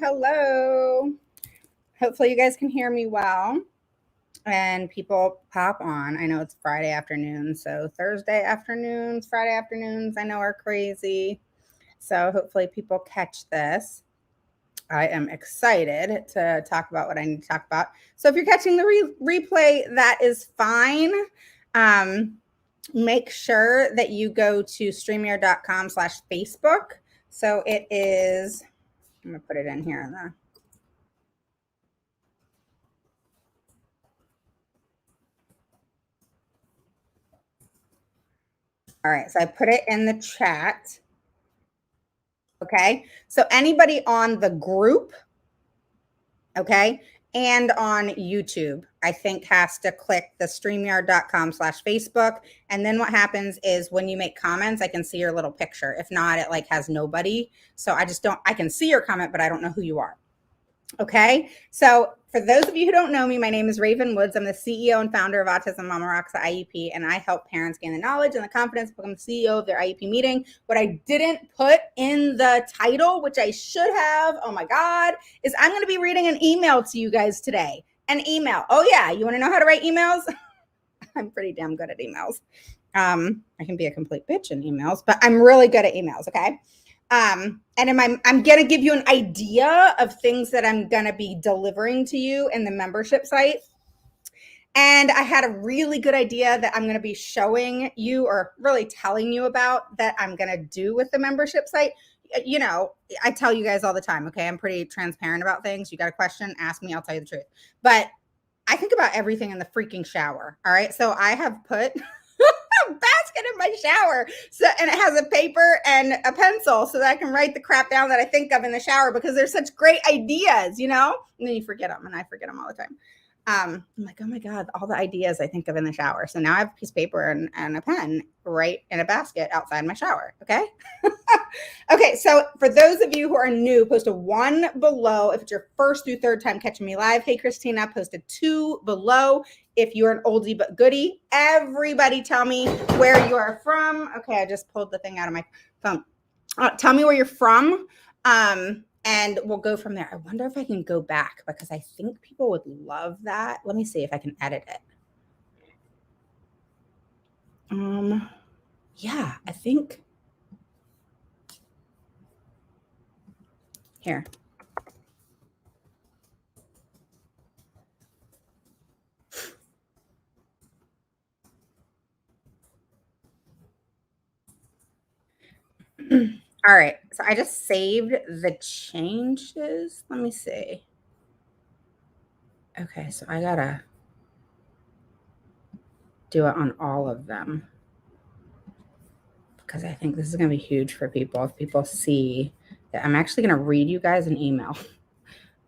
Hello. Hopefully you guys can hear me well and people pop on. I know it's Friday afternoon, so Thursday afternoons, Friday afternoons, I know are crazy. So hopefully people catch this. I am excited to talk about what I need to talk about. So if you're catching the replay, that is fine. Make sure that you go to streamyard.com/Facebook. So it is, I'm going to put it in here in the all right, so I put it in the chat. Okay, so anybody on the group, okay, and on YouTube, I think has to click the streamyard.com/Facebook. And then what happens is when you make comments, I can see your little picture. If not, it like has nobody. So I can see your comment, but I don't know who you are. Okay, so for those of you who don't know me, my name is Raven Woods. I'm the CEO and founder of Autism Mama Rocks IEP, and I help parents gain the knowledge and the confidence to become the CEO of their IEP meeting. What I didn't put in the title, which I should have, oh my God, is I'm going to be reading an email to you guys today. An email. Oh yeah, you want to know how to write emails? I'm pretty damn good at emails. I can be a complete bitch in emails, but I'm really good at emails, okay? And I'm going to give you an idea of things that I'm going to be delivering to you in the membership site. And I had a really good idea that I'm going to be showing you or really telling you about that I'm going to do with the membership site. You know, I tell you guys all the time, okay? I'm pretty transparent about things. You got a question, ask me, I'll tell you the truth. But I think about everything in the freaking shower, all right? So I have put a basket in my shower, and it has a paper and a pencil so that I can write the crap down that I think of in the shower because there's such great ideas, you know? And then you forget them, and I forget them all the time. I'm like, oh my God, all the ideas I think of in the shower. So now I have a piece of paper and a pen right in a basket outside my shower. Okay. Okay. So for those of you who are new, post a 1 below. If it's your first through third time catching me live. Hey, Christina, post a 2 below. If you're an oldie but goodie, everybody tell me where you are from. Okay. I just pulled the thing out of my phone. Tell me where you're from. And we'll go from there. I wonder if I can go back because I think people would love that. Let me see if I can edit it. Yeah, I think. Here. All right, so I just saved the changes. Let me see. Okay, so I gotta do it on all of them because I think this is gonna be huge for people. If people see that, I'm actually gonna read you guys an email.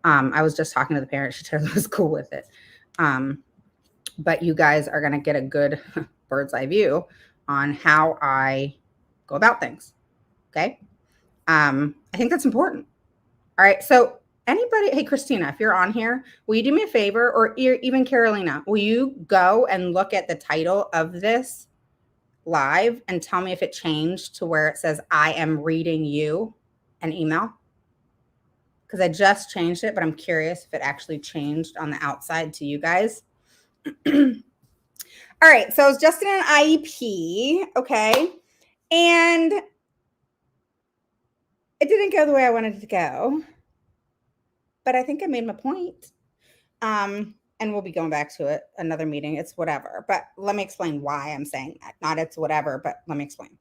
I was just talking to the parent; she totally was cool with it. But you guys are gonna get a good bird's eye view on how I go about things. Okay. I think that's important. All right. So anybody, hey, Christina, if you're on here, will you do me a favor, or even Carolina, will you go and look at the title of this live and tell me if it changed to where it says, I am reading you an email? Because I just changed it, but I'm curious if it actually changed on the outside to you guys. All right. So I was just in an IEP. Okay. And it didn't go the way I wanted it to go, but I think I made my point. And we'll be going back to it another meeting. It's whatever. But let me explain why I'm saying that. Not it's whatever, but let me explain.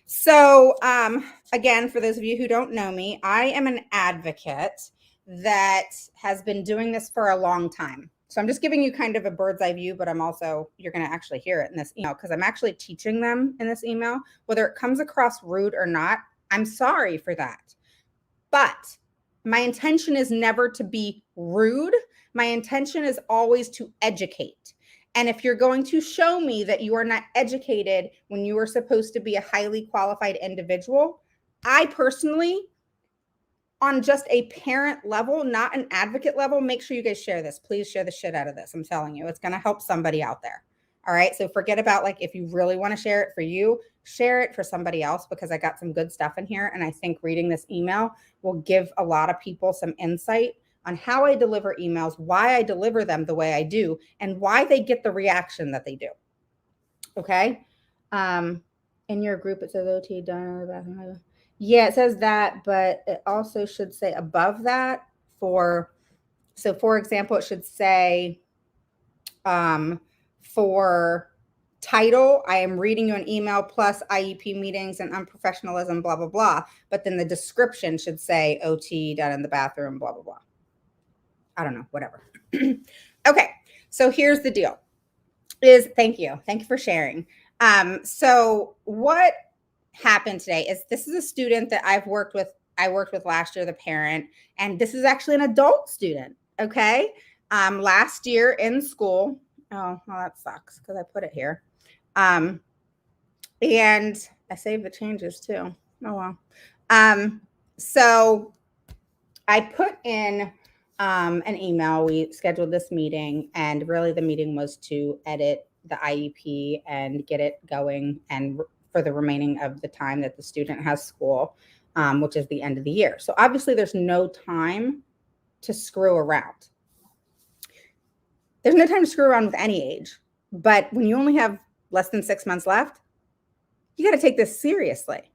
So, again, for those of you who don't know me, I am an advocate that has been doing this for a long time. So I'm just giving you kind of a bird's eye view, but you're going to actually hear it in this email because I'm actually teaching them in this email. Whether it comes across rude or not, I'm sorry for that. But my intention is never to be rude. My intention is always to educate. And if you're going to show me that you are not educated when you are supposed to be a highly qualified individual, I personally, on just a parent level, not an advocate level, make sure you guys share this. Please share the shit out of this. I'm telling you, it's going to help somebody out there. All right. So forget about like if you really want to share it for you, share it for somebody else because I got some good stuff in here. And I think reading this email will give a lot of people some insight on how I deliver emails, why I deliver them the way I do, and why they get the reaction that they do. Okay. In your group, it says OT done in the bathroom. Yeah, it says that, but it also should say above that for example, it should say for title, I am reading you an email plus IEP meetings and unprofessionalism, blah, blah, blah. But then the description should say OT done in the bathroom, blah, blah, blah. I don't know, whatever. Okay, so here's the deal thank you for sharing. So what happened today is this is a student that I worked with last year, the parent, and this is actually an adult student. Okay. Last year in school. Oh, well, that sucks because I put it here. And I saved the changes too. Oh, well. So I put in an email. We scheduled this meeting, and really the meeting was to edit the IEP and get it going and for the remaining of the time that the student has school, which is the end of the year. So obviously there's no time to screw around. There's no time to screw around with any age, but when you only have less than 6 months left, you got to take this seriously.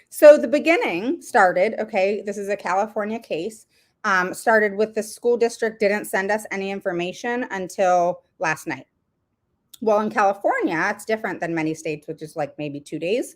So the beginning started, okay, this is a California case, started with the school district didn't send us any information until last night. Well, in California, it's different than many states, which is like maybe 2 days,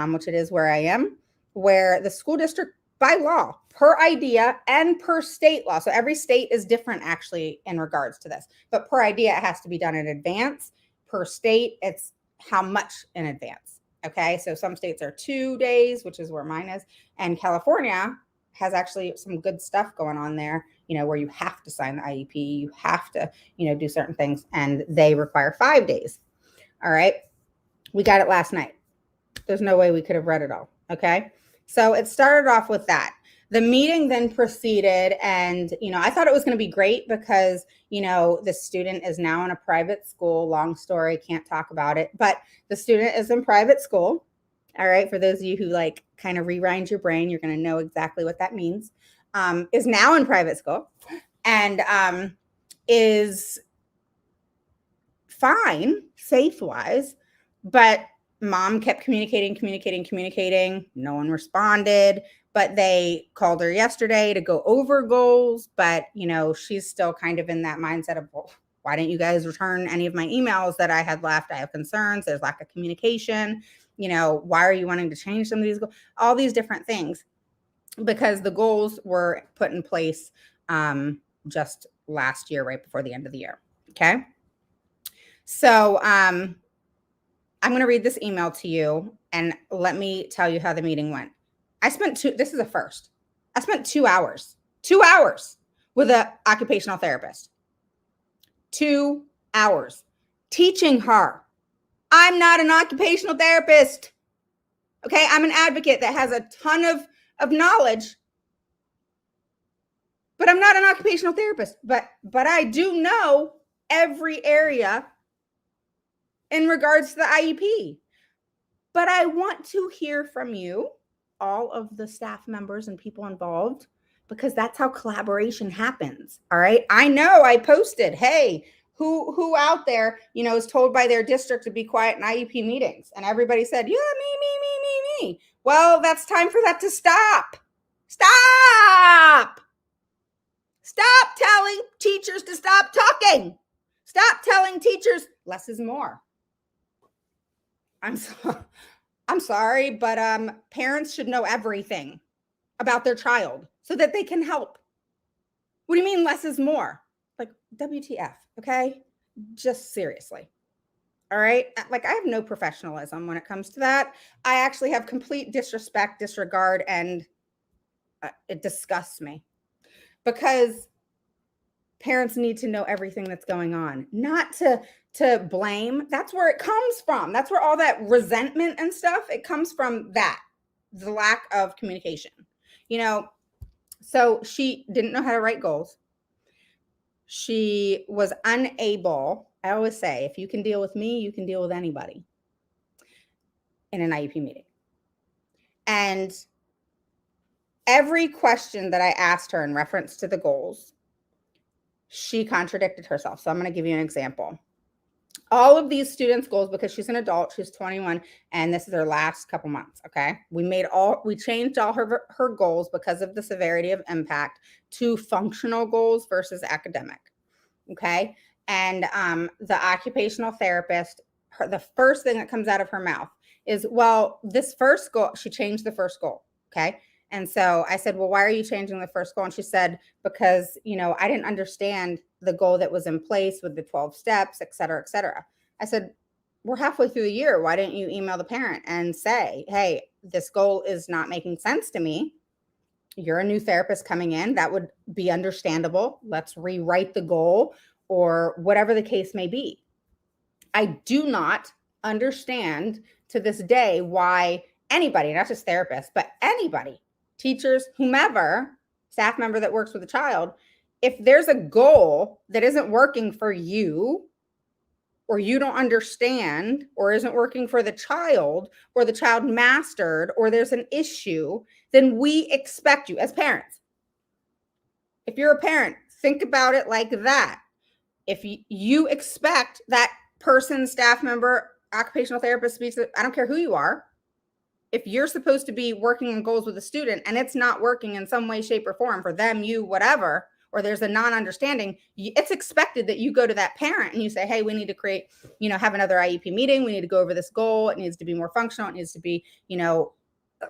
which it is where I am, where the school district by law, per idea and per state law. So every state is different actually in regards to this, but per idea, it has to be done in advance. Per state, it's how much in advance. Okay. So some states are 2 days, which is where mine is. And California has actually some good stuff going on there, where you have to sign the IEP, you have to, do certain things, and they require 5 days. All right. We got it last night. There's no way we could have read it all. Okay. So it started off with that. The meeting then proceeded, and, I thought it was going to be great because, the student is now in a private school. Long story, can't talk about it, but the student is in private school. All right. For those of you who like kind of rewind your brain, you're going to know exactly what that means. Is now in private school and is fine, safe wise, but mom kept communicating. No one responded, but they called her yesterday to go over goals. But, she's still kind of in that mindset of, well, why didn't you guys return any of my emails that I had left? I have concerns. There's lack of communication. Why are you wanting to change some of these goals? All these different things, because the goals were put in place just last year, right before the end of the year. Okay. So I'm going to read this email to you and let me tell you how the meeting went. This is a first. I spent 2 hours with an occupational therapist. 2 hours teaching her. I'm not an occupational therapist. Okay. I'm an advocate that has a ton of knowledge, but I'm not an occupational therapist, but I do know every area in regards to the IEP. But I want to hear from you, all of the staff members and people involved, because that's how collaboration happens. All right. I know I posted, hey, who out there, is told by their district to be quiet in IEP meetings. And everybody said, yeah, me. Well, that's time for that to stop. Stop. Stop telling teachers to stop talking. Stop telling teachers less is more. I'm sorry, but parents should know everything about their child so that they can help. What do you mean less is more? Like, WTF, okay? Just seriously. All right. Like, I have no professionalism when it comes to that. I actually have complete disrespect, disregard, and it disgusts me because parents need to know everything that's going on, not to blame. That's where it comes from. That's where all that resentment and stuff, it comes from, that the lack of communication. So she didn't know how to write goals. She was unable. I always say, if you can deal with me, you can deal with anybody in an IEP meeting. And every question that I asked her in reference to the goals, she contradicted herself. So I'm going to give you an example. All of these students' goals, because she's an adult, she's 21, and this is her last couple months. Okay. We changed all her goals because of the severity of impact to functional goals versus academic. Okay. And the occupational therapist, the first thing that comes out of her mouth is, well, this first goal, she changed the first goal. Okay. And so I said, well, why are you changing the first goal? And she said, because, I didn't understand the goal that was in place with the 12 steps, et cetera, et cetera. I said, we're halfway through the year. Why didn't you email the parent and say, hey, this goal is not making sense to me. You're a new therapist coming in. That would be understandable. Let's rewrite the goal, or whatever the case may be. I do not understand to this day why anybody, not just therapists, but anybody, teachers, whomever, staff member that works with a child, if there's a goal that isn't working for you, or you don't understand, or isn't working for the child, or the child mastered, or there's an issue, then we expect you as parents. If you're a parent, think about it like that. If you expect that person, staff member, occupational therapist, speech, I don't care who you are, if you're supposed to be working on goals with a student and it's not working in some way, shape, or form for them, you, whatever, or there's a non-understanding, it's expected that you go to that parent and you say, hey, we need to create, have another IEP meeting. We need to go over this goal. It needs to be more functional. It needs to be,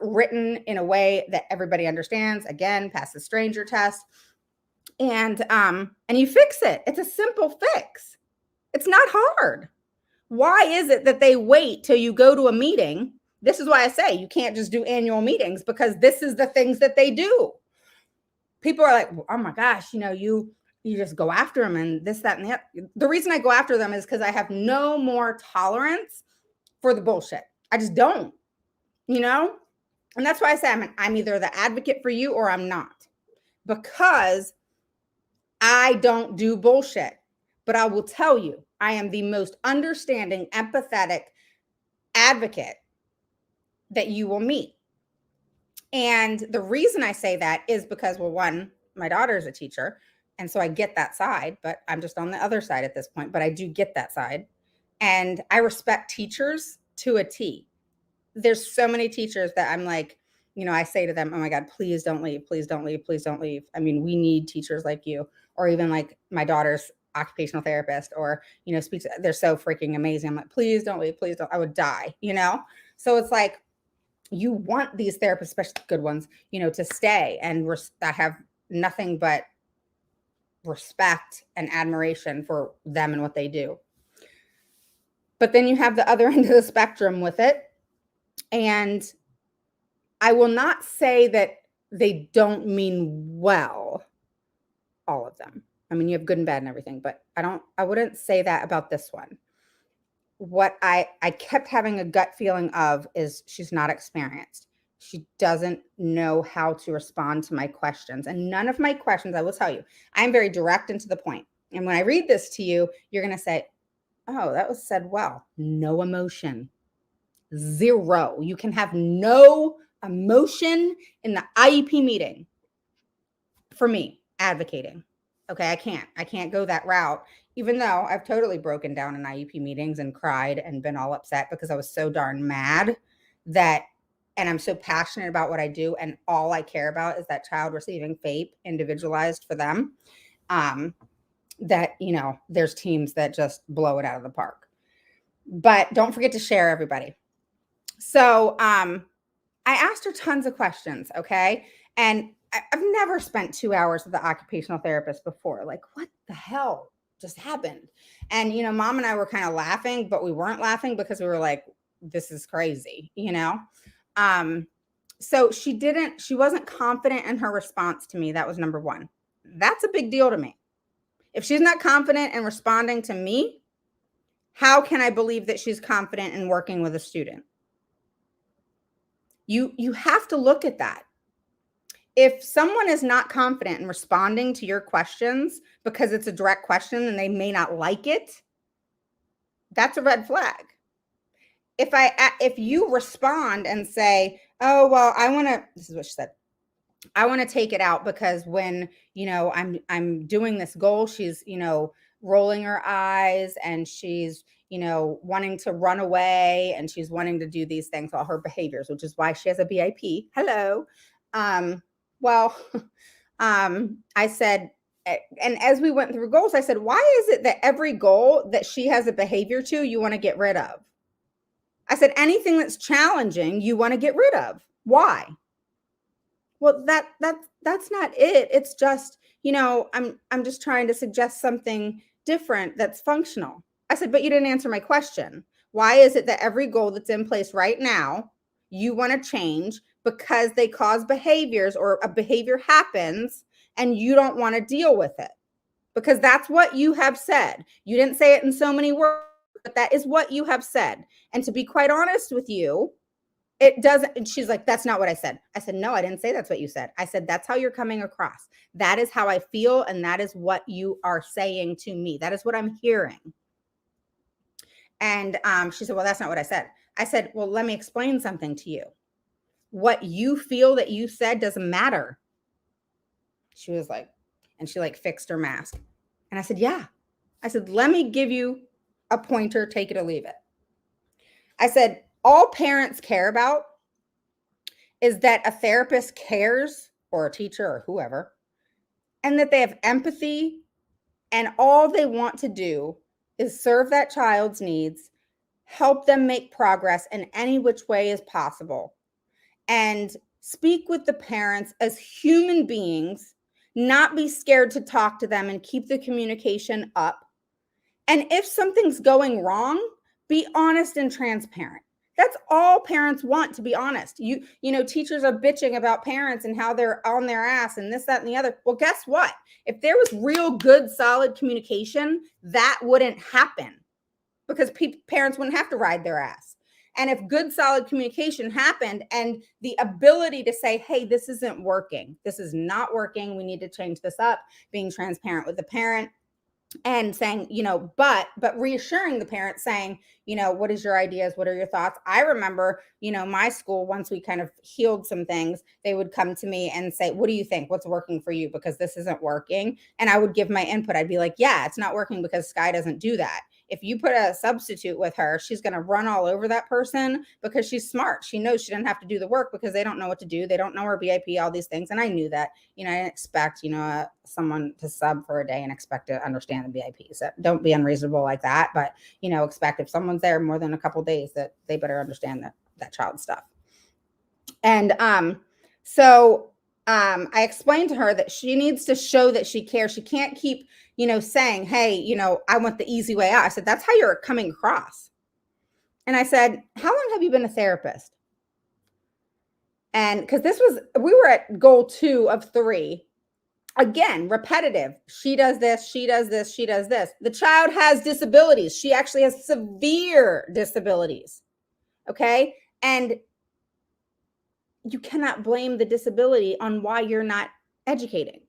written in a way that everybody understands. Again, pass the stranger test. And you fix it. It's a simple fix. It's not hard. Why is it that they wait till you go to a meeting? This is why I say you can't just do annual meetings, because this is the things that they do. People are like, oh my gosh, you just go after them and this, that, and that. The reason I go after them is because I have no more tolerance for the bullshit. I just don't, and that's why I say I'm either the advocate for you or I'm not, because I don't do bullshit. But I will tell you, I am the most understanding, empathetic advocate that you will meet. And the reason I say that is because, well, one, my daughter is a teacher, and so I get that side, but I'm just on the other side at this point, but I do get that side. And I respect teachers to a T. There's so many teachers that I'm like, I say to them, oh my God, please don't leave. Please don't leave. Please don't leave. I mean, we need teachers like you, or even like my daughter's occupational therapist, or, speaks. They're so freaking amazing. I'm like, please don't leave. Please don't. I would die, So it's like, you want these therapists, especially good ones, to stay. And I have nothing but respect and admiration for them and what they do. But then you have the other end of the spectrum with it. And I will not say that they don't mean well, all of them. I mean, you have good and bad and everything, but I wouldn't say that about this one. What I kept having a gut feeling of is she's not experienced. She doesn't know how to respond to my questions. And none of my questions, I will tell you, I'm very direct and to the point. And when I read this to you, you're going to say, oh, that was said well. No emotion. Zero. You can have no emotion in the IEP meeting. For me, advocating. Okay, I can't go that route, even though I've totally broken down in IEP meetings and cried and been all upset because I was so darn mad that and I'm so passionate about what I do, and all I care about is that child receiving FAPE individualized for them, that, there's teams that just blow it out of the park. But don't forget to share, everybody. So I asked her tons of questions, okay? And I've never spent 2 hours with the occupational therapist before. Like, what the hell just happened? And, mom and I were kind of laughing, but we weren't laughing because we were like, this is crazy, So she wasn't confident in her response to me. That was number one. That's a big deal to me. If she's not confident in responding to me, how can I believe that she's confident in working with a student? You have to look at that. If someone is not confident in responding to your questions because it's a direct question and they may not like it, that's a red flag. If you respond and say, oh, well, this is what she said, I want to take it out because when, I'm doing this goal, she's, rolling her eyes and she's, wanting to run away and she's wanting to do these things, all her behaviors, which is why she has a BIP. Hello. I said, and as we went through goals, I said, why is it that every goal that she has a behavior to, you want to get rid of? I said, anything that's challenging, you want to get rid of. Why? Well, that's not it. It's just, I'm just trying to suggest something different that's functional. I said, but you didn't answer my question. Why is it that every goal that's in place right now, you want to change because they cause behaviors or a behavior happens and you don't want to deal with it? Because that's what you have said. You didn't say it in so many words, but that is what you have said. And to be quite honest with you, it doesn't. And she's like, that's not what I said. I said, no, I didn't say that's what you said. I said, that's how you're coming across. That is how I feel. And that is what you are saying to me. That is what I'm hearing. And she said, well, that's not what I said. I said, well, let me explain something to you. What you feel that you said doesn't matter. She was like, and she fixed her mask. And I said, yeah. I said, let me give you a pointer, take it or leave it. I said, all parents care about is that a therapist cares, or a teacher or whoever, and that they have empathy, and all they want to do is serve that child's needs, help them make progress in any which way as possible, and speak with the parents as human beings, not be scared to talk to them and keep the communication up. And if something's going wrong, be honest and transparent. That's all parents want, to be honest. Teachers are bitching about parents and how they're on their ass and this, that, and the other. Well, guess what? If there was real good, solid communication, that wouldn't happen because parents wouldn't have to ride their ass. And if good, solid communication happened and the ability to say, hey, this isn't working, this is not working, we need to change this up, being transparent with the parent, and saying, but reassuring the parent, saying, what is your ideas? What are your thoughts? I remember, my school, once we kind of healed some things, they would come to me and say, what do you think? What's working for you? Because this isn't working. And I would give my input. I'd be like, yeah, it's not working because Sky doesn't do that. If you put a substitute with her, she's going to run all over that person because she's smart. She knows she doesn't have to do the work because they don't know what to do. They don't know her BIP, all these things. And I knew that, I didn't expect, someone to sub for a day and expect to understand the BIP. So don't be unreasonable like that. But, expect if someone's there more than a couple of days that they better understand that child's stuff. And I explained to her that she needs to show that she cares. She can't keep, saying, hey, I want the easy way out. I said, that's how you're coming across. And I said, how long have you been a therapist? And because we were at goal 2 of 3. Again, repetitive. She does this, she does this, she does this. The child has disabilities. She actually has severe disabilities. Okay. And you cannot blame the disability on why you're not educating.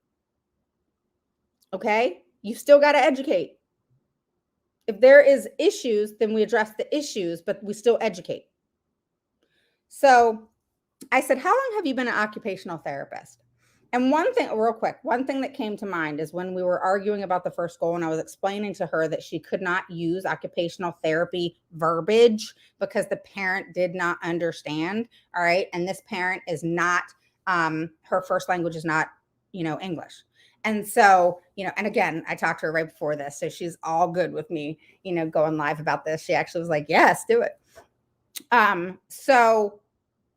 Okay. You still got to educate. If there is issues, then we address the issues, but we still educate. So I said, how long have you been an occupational therapist? And one thing, real quick, one thing that came to mind is when we were arguing about the first goal and I was explaining to her that she could not use occupational therapy verbiage because the parent did not understand. All right. And this parent is not, her first language is not, English. And so, and again, I talked to her right before this. So she's all good with me, going live about this. She actually was like, yes, do it. So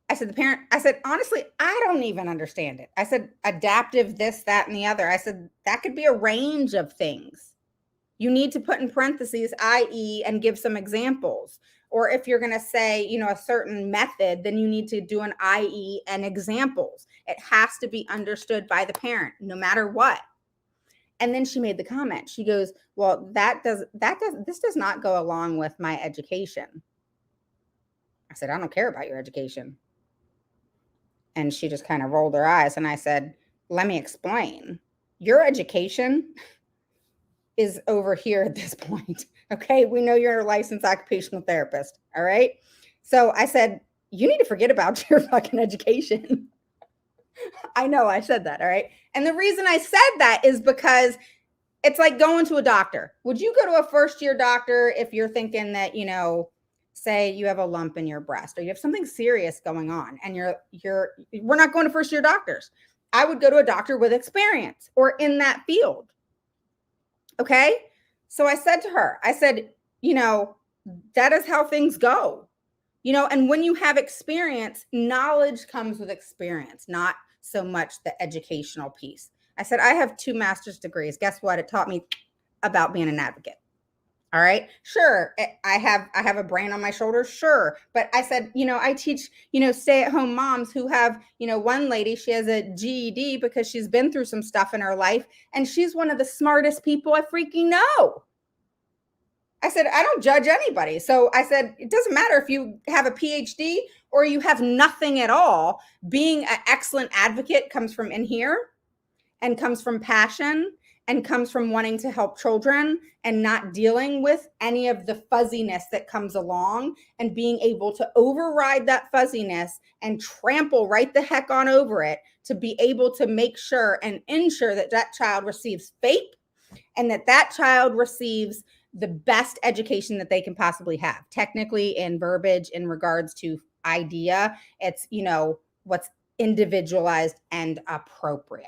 I said, honestly, I don't even understand it. I said, adaptive, this, that, and the other. I said, that could be a range of things. You need to put in parentheses, i.e., and give some examples. Or if you're going to say, a certain method, then you need to do an i.e. and examples. It has to be understood by the parent, no matter what. And then she made the comment. She goes, well, this does not go along with my education. I said, I don't care about your education. And she just kind of rolled her eyes. And I said, let me explain. Your education is over here at this point. Okay. We know you're a licensed occupational therapist. All right. So I said, you need to forget about your fucking education. I know I said that. All right. And the reason I said that is because it's like going to a doctor. Would you go to a first-year doctor if you're thinking that, say you have a lump in your breast or you have something serious going on and we're not going to first-year doctors. I would go to a doctor with experience or in that field. Okay. So I said to her, that is how things go, and when you have experience, knowledge comes with experience, not so much the educational piece. I said, I have 2 master's degrees. Guess what? It taught me about being an advocate. All right. Sure. I have a brain on my shoulders. Sure. But I said, I teach, stay-at-home moms who have, one lady, she has a GED because she's been through some stuff in her life. And she's one of the smartest people I freaking know. I said, I don't judge anybody. So I said, it doesn't matter if you have a PhD or you have nothing at all. Being an excellent advocate comes from in here and comes from passion and comes from wanting to help children and not dealing with any of the fuzziness that comes along and being able to override that fuzziness and trample right the heck on over it to be able to make sure and ensure that that child receives FAPE and that child receives the best education that they can possibly have. Technically, in verbiage, in regards to idea, it's, what's individualized and appropriate.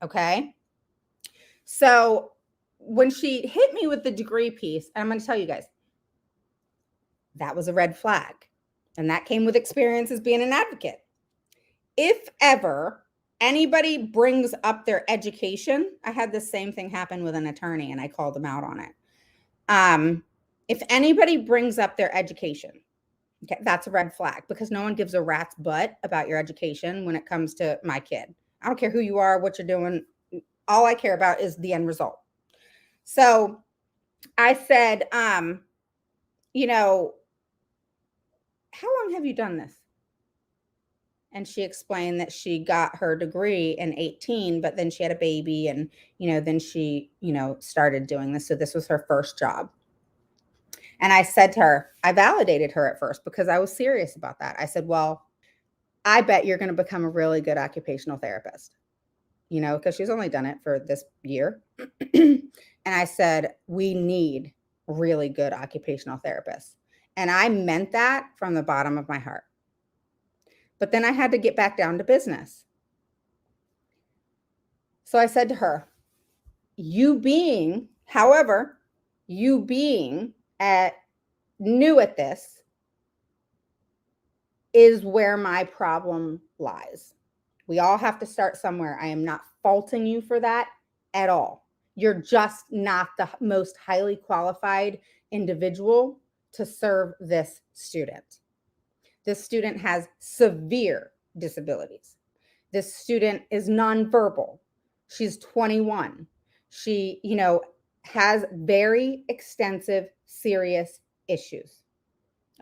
Okay. So when she hit me with the degree piece, I'm going to tell you guys, that was a red flag. And that came with experience as being an advocate. If ever anybody brings up their education, I had the same thing happen with an attorney and I called them out on it. If anybody brings up their education, okay, that's a red flag because no one gives a rat's butt about your education when it comes to my kid. I don't care who you are, what you're doing. All I care about is the end result. So I said, how long have you done this? And she explained that she got her degree in 18, but then she had a baby and, then she, started doing this. So this was her first job. And I said to her, I validated her at first because I was serious about that. I said, well, I bet you're going to become a really good occupational therapist, because she's only done it for this year. And I said, we need really good occupational therapists. And I meant that from the bottom of my heart. But then I had to get back down to business. So I said to her, you being new at this is where my problem lies. We all have to start somewhere. I am not faulting you for that at all. You're just not the most highly qualified individual to serve this student. This student has severe disabilities. This student is nonverbal. She's 21. She, has very extensive, serious issues.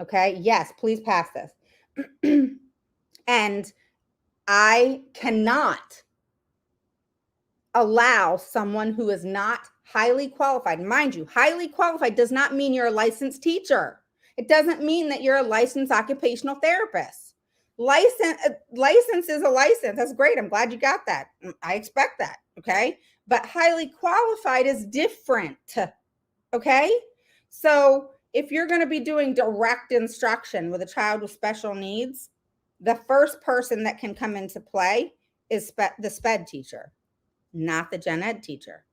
Okay. Yes, please pass this. And I cannot allow someone who is not highly qualified. Mind you, highly qualified does not mean you're a licensed teacher. It doesn't mean that you're a licensed occupational therapist. License is a license. That's great. I'm glad you got that. I expect that. Okay. But highly qualified is different. Okay. So if you're going to be doing direct instruction with a child with special needs, the first person that can come into play is the SPED teacher, not the gen ed teacher.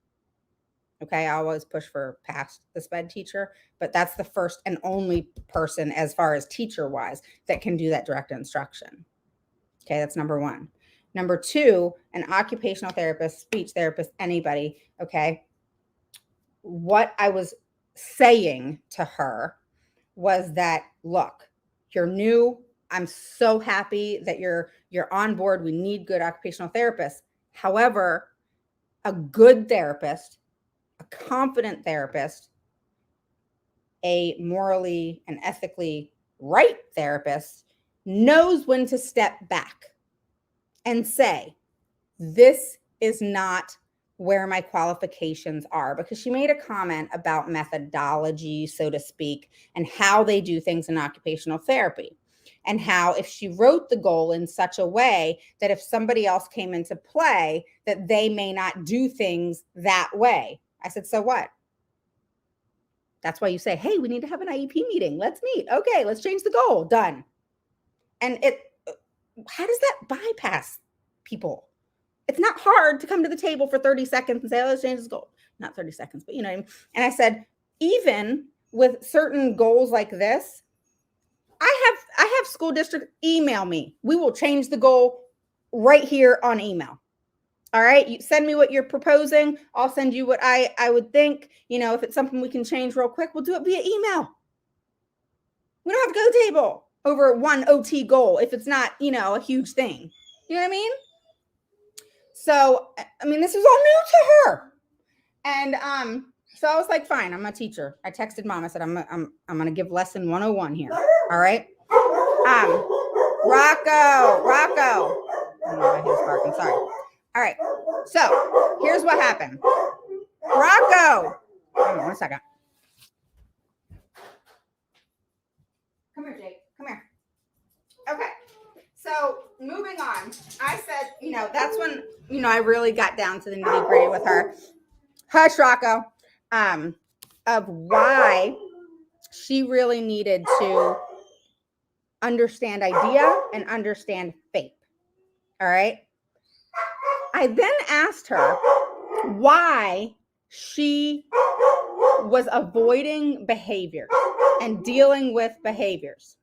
Okay, I always push for past the SPED teacher, but that's the first and only person as far as teacher wise that can do that direct instruction. Okay, that's number one. Number two, an occupational therapist, speech therapist, anybody. Okay, what I was saying to her was that, look, you're new. I'm so happy that you're on board. We need good occupational therapists. However, a good therapist, a confident therapist, a morally and ethically right therapist knows when to step back and say, this is not where my qualifications are, because she made a comment about methodology, so to speak, and how they do things in occupational therapy, and how if she wrote the goal in such a way that if somebody else came into play, that they may not do things that way. I said, so what? That's why you say, hey, we need to have an IEP meeting. Let's meet. Okay, let's change the goal. Done. And how does that bypass people? It's not hard to come to the table for 30 seconds and say, oh, let's change this goal. Not 30 seconds, but you know what I mean? And I said, even with certain goals like this, I have school districts email me. We will change the goal right here on email. All right, you send me what you're proposing. I'll send you what I would think. You know, if it's something we can change real quick, we'll do it via email. We don't have to go to the table over one OT goal if it's not, you know, a huge thing. You know what I mean? So, I mean, this was all new to her. And so I was like, fine, I'm a teacher. I texted mom. I said, I'm going to give lesson 101 here. All right. Rocco. I don't know why he was barking. Sorry. All right. So here's what happened. Rocco. Hold on 1 second. Come here, Jake. Come here. Okay. So moving on, I said, you know, that's when, you know, I really got down to the nitty gritty with her. Hush, Rocco. Of why she really needed to understand idea and understand FAPE. All right. I then asked her why she was avoiding behavior and dealing with behaviors.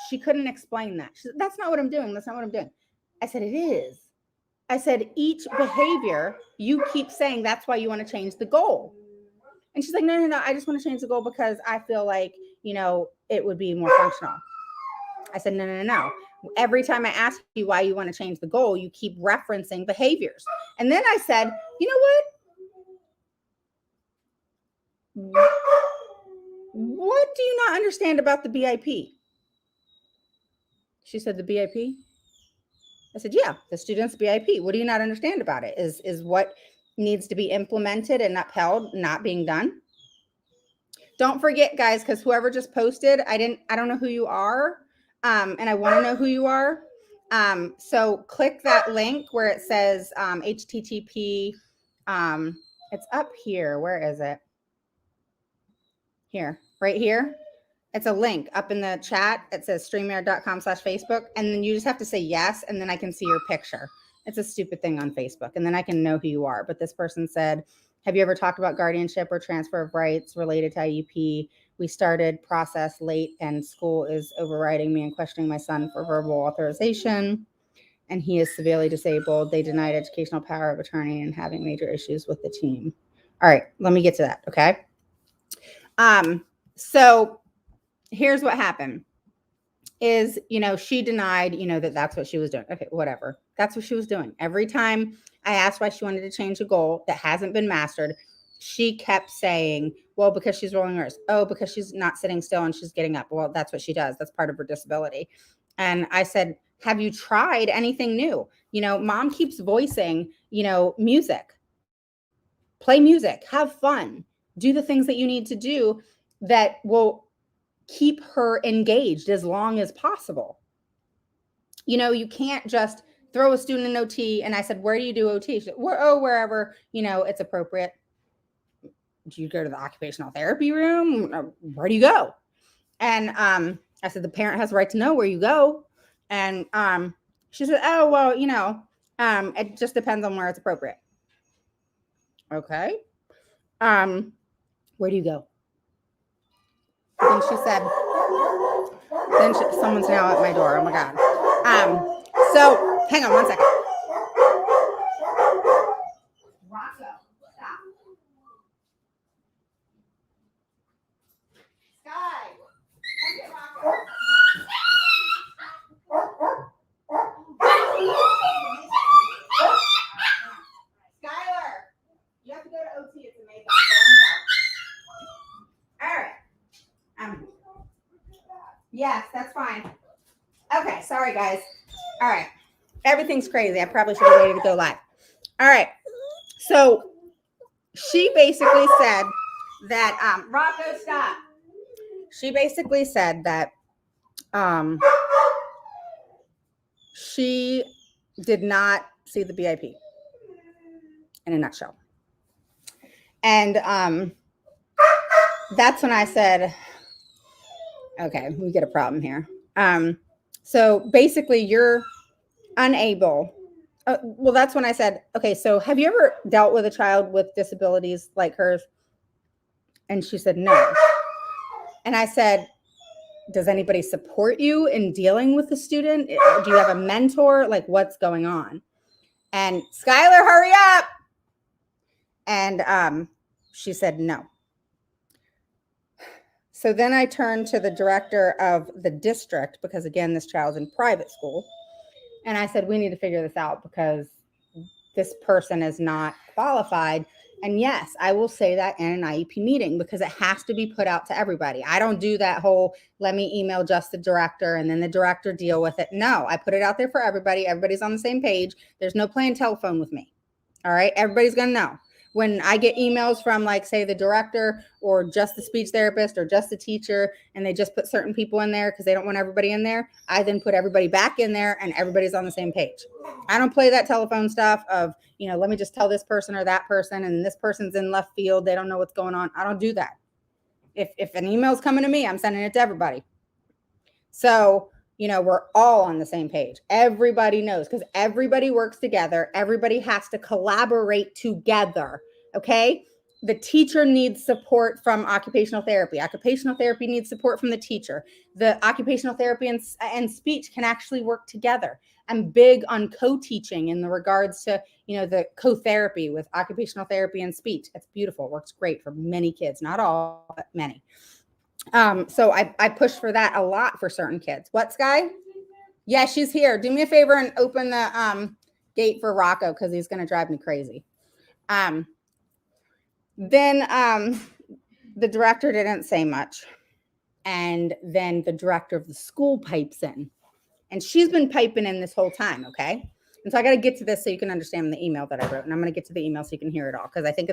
She couldn't explain that. She said, that's not what I'm doing. That's not what I'm doing. I said, it is. I said, each behavior, you keep saying that's why you want to change the goal. And she's like, no. I just want to change the goal because I feel like, you know, it would be more functional. I said, no. Every time I ask you why you want to change the goal, you keep referencing behaviors. And then I said, you know what? What do you not understand about the BIP? She said, the BIP? I said, yeah, the student's BIP. What do you not understand about it? Is what needs to be implemented and upheld not being done? Don't forget, guys, because whoever just posted, I don't know who you are, and I want to know who you are. So click that link where it says HTTP. It's up here. Where is it? Here, right here. It's a link up in the chat. It says streamyard.com/Facebook. And then you just have to say yes. And then I can see your picture. It's a stupid thing on Facebook. And then I can know who you are. But this person said, have you ever talked about guardianship or transfer of rights related to IEP? We started process late and school is overriding me and questioning my son for verbal authorization. And he is severely disabled. They denied educational power of attorney and having major issues with the team. All right, let me get to that. Okay. So here's what happened is, you know, she denied, you know, that's what she was doing. Okay, whatever. That's what she was doing. Every time I asked why she wanted to change a goal that hasn't been mastered, she kept saying, well, because she's rolling hers. Oh, because she's not sitting still and she's getting up. Well, that's what she does. That's part of her disability. And I said, have you tried anything new? You know, mom keeps voicing, you know, music. Play music, have fun, do the things that you need to do that will keep her engaged as long as possible. You can't just throw a student in OT. And I said, where do you do OT? She said, wherever, it's appropriate. Do you go to the occupational therapy room? Where do you go? And I said, the parent has the right to know where you go. And she said, oh, well, it just depends on where it's appropriate. Okay. Where do you go? And she said, someone's now at my door. Oh my God. So hang on one second. Rocco, stop. Sky, come get Rocco. Skylar, you have to go to OT. It's amazing. All right. Yes, that's fine. Okay, sorry guys. All right. Everything's crazy. I probably should have waited to go live. All right. So she basically said that Rocco, stop. She basically said that she did not see the BIP in a nutshell. And that's when I said, okay, we get a problem here. So basically you're unable. Well, that's when I said, okay, so have you ever dealt with a child with disabilities like hers? And she said, no. And I said, does anybody support you in dealing with the student? Do you have a mentor? Like, what's going on? And Skylar, hurry up. And she said, no. So then I turned to the director of the district, because again, this child's in private school. And I said, we need to figure this out because this person is not qualified. And yes, I will say that in an IEP meeting because it has to be put out to everybody. I don't do that whole, let me email just the director and then the director deal with it. No, I put it out there for everybody. Everybody's on the same page. There's no playing telephone with me. All right. Everybody's going to know. When I get emails from, like, say, the director or just the speech therapist or just the teacher, and they just put certain people in there because they don't want everybody in there, I then put everybody back in there and everybody's on the same page. I don't play that telephone stuff of, let me just tell this person or that person and this person's in left field. They don't know what's going on. I don't do that. If an email's coming to me, I'm sending it to everybody. So, we're all on the same page. Everybody knows because everybody works together. Everybody has to collaborate together. Okay. The teacher needs support from occupational therapy. Occupational therapy needs support from the teacher. The occupational therapy and speech can actually work together. I'm big on co-teaching in the regards to, the co-therapy with occupational therapy and speech. It's beautiful. It works great for many kids, not all, but many. So I push for that a lot for certain kids. What, Sky? Yeah, she's here. Do me a favor and open the gate for Rocco because he's going to drive me crazy. Then the director didn't say much. And then the director of the school pipes in. And she's been piping in this whole time, okay? And so I got to get to this so you can understand the email that I wrote. And I'm going to get to the email so you can hear it all because I think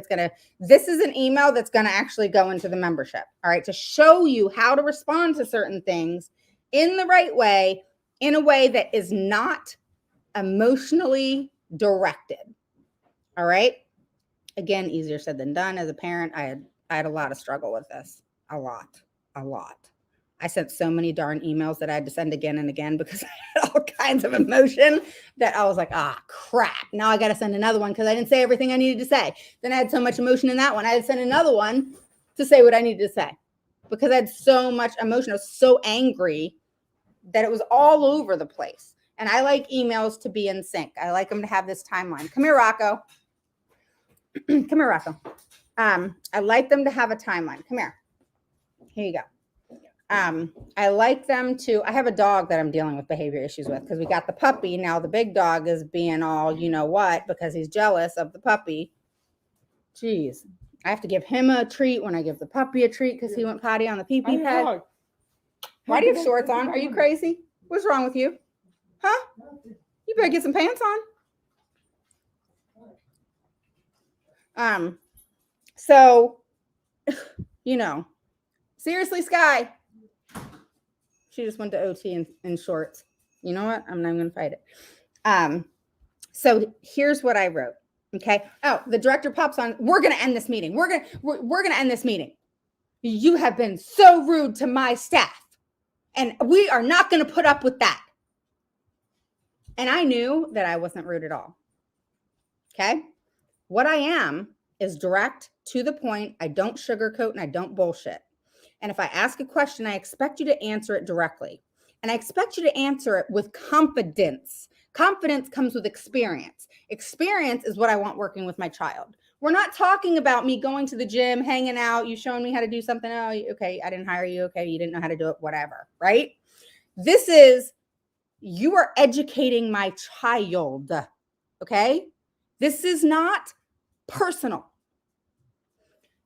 this is an email that's going to actually go into the membership, all right, to show you how to respond to certain things in the right way, in a way that is not emotionally directed, all right? Again, easier said than done. As a parent, I had a lot of struggle with this, a lot. I sent so many darn emails that I had to send again and again because I had all kinds of emotion that I was like, crap. Now I got to send another one because I didn't say everything I needed to say. Then I had so much emotion in that one. I had to send another one to say what I needed to say because I had so much emotion. I was so angry that it was all over the place. And I like emails to be in sync. I like them to have this timeline. Come here, Rocco. Come here, Rocco. I like them to have a timeline. Come here. Here you go. I like them to, I have a dog that I'm dealing with behavior issues with because we got the puppy. Now the big dog is being all, you know what, because he's jealous of the puppy. Jeez. I have to give him a treat when I give the puppy a treat because he went potty on the pee-pee pad. Why do you have shorts on? Are you crazy? What's wrong with you? Huh? You better get some pants on. So, seriously, Sky. She just went to OT in shorts. You know what? I'm not even going to fight it. So here's what I wrote. Okay. Oh, the director pops on. We're going to end this meeting. We're going to end this meeting. You have been so rude to my staff, and we are not going to put up with that. And I knew that I wasn't rude at all. Okay. What I am is direct, to the point. I don't sugarcoat and I don't bullshit. And if I ask a question, I expect you to answer it directly. And I expect you to answer it with confidence. Confidence comes with experience. Experience is what I want working with my child. We're not talking about me going to the gym, hanging out, you showing me how to do something. Oh, okay, I didn't hire you. Okay, you didn't know how to do it, whatever, right? This is, you are educating my child, okay? This is not personal.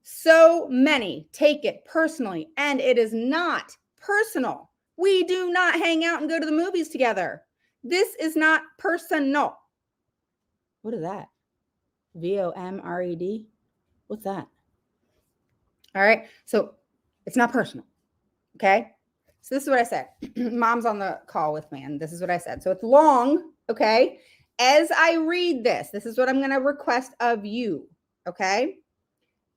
So many take it personally, and it is not personal. We do not hang out and go to the movies together. This is not personal. What is that? VOMRED? What's that? All right. So it's not personal. Okay. So this is what I said. Mom's on the call with me, and this is what I said. So it's long. Okay. As I read this, this is what I'm going to request of you. Okay.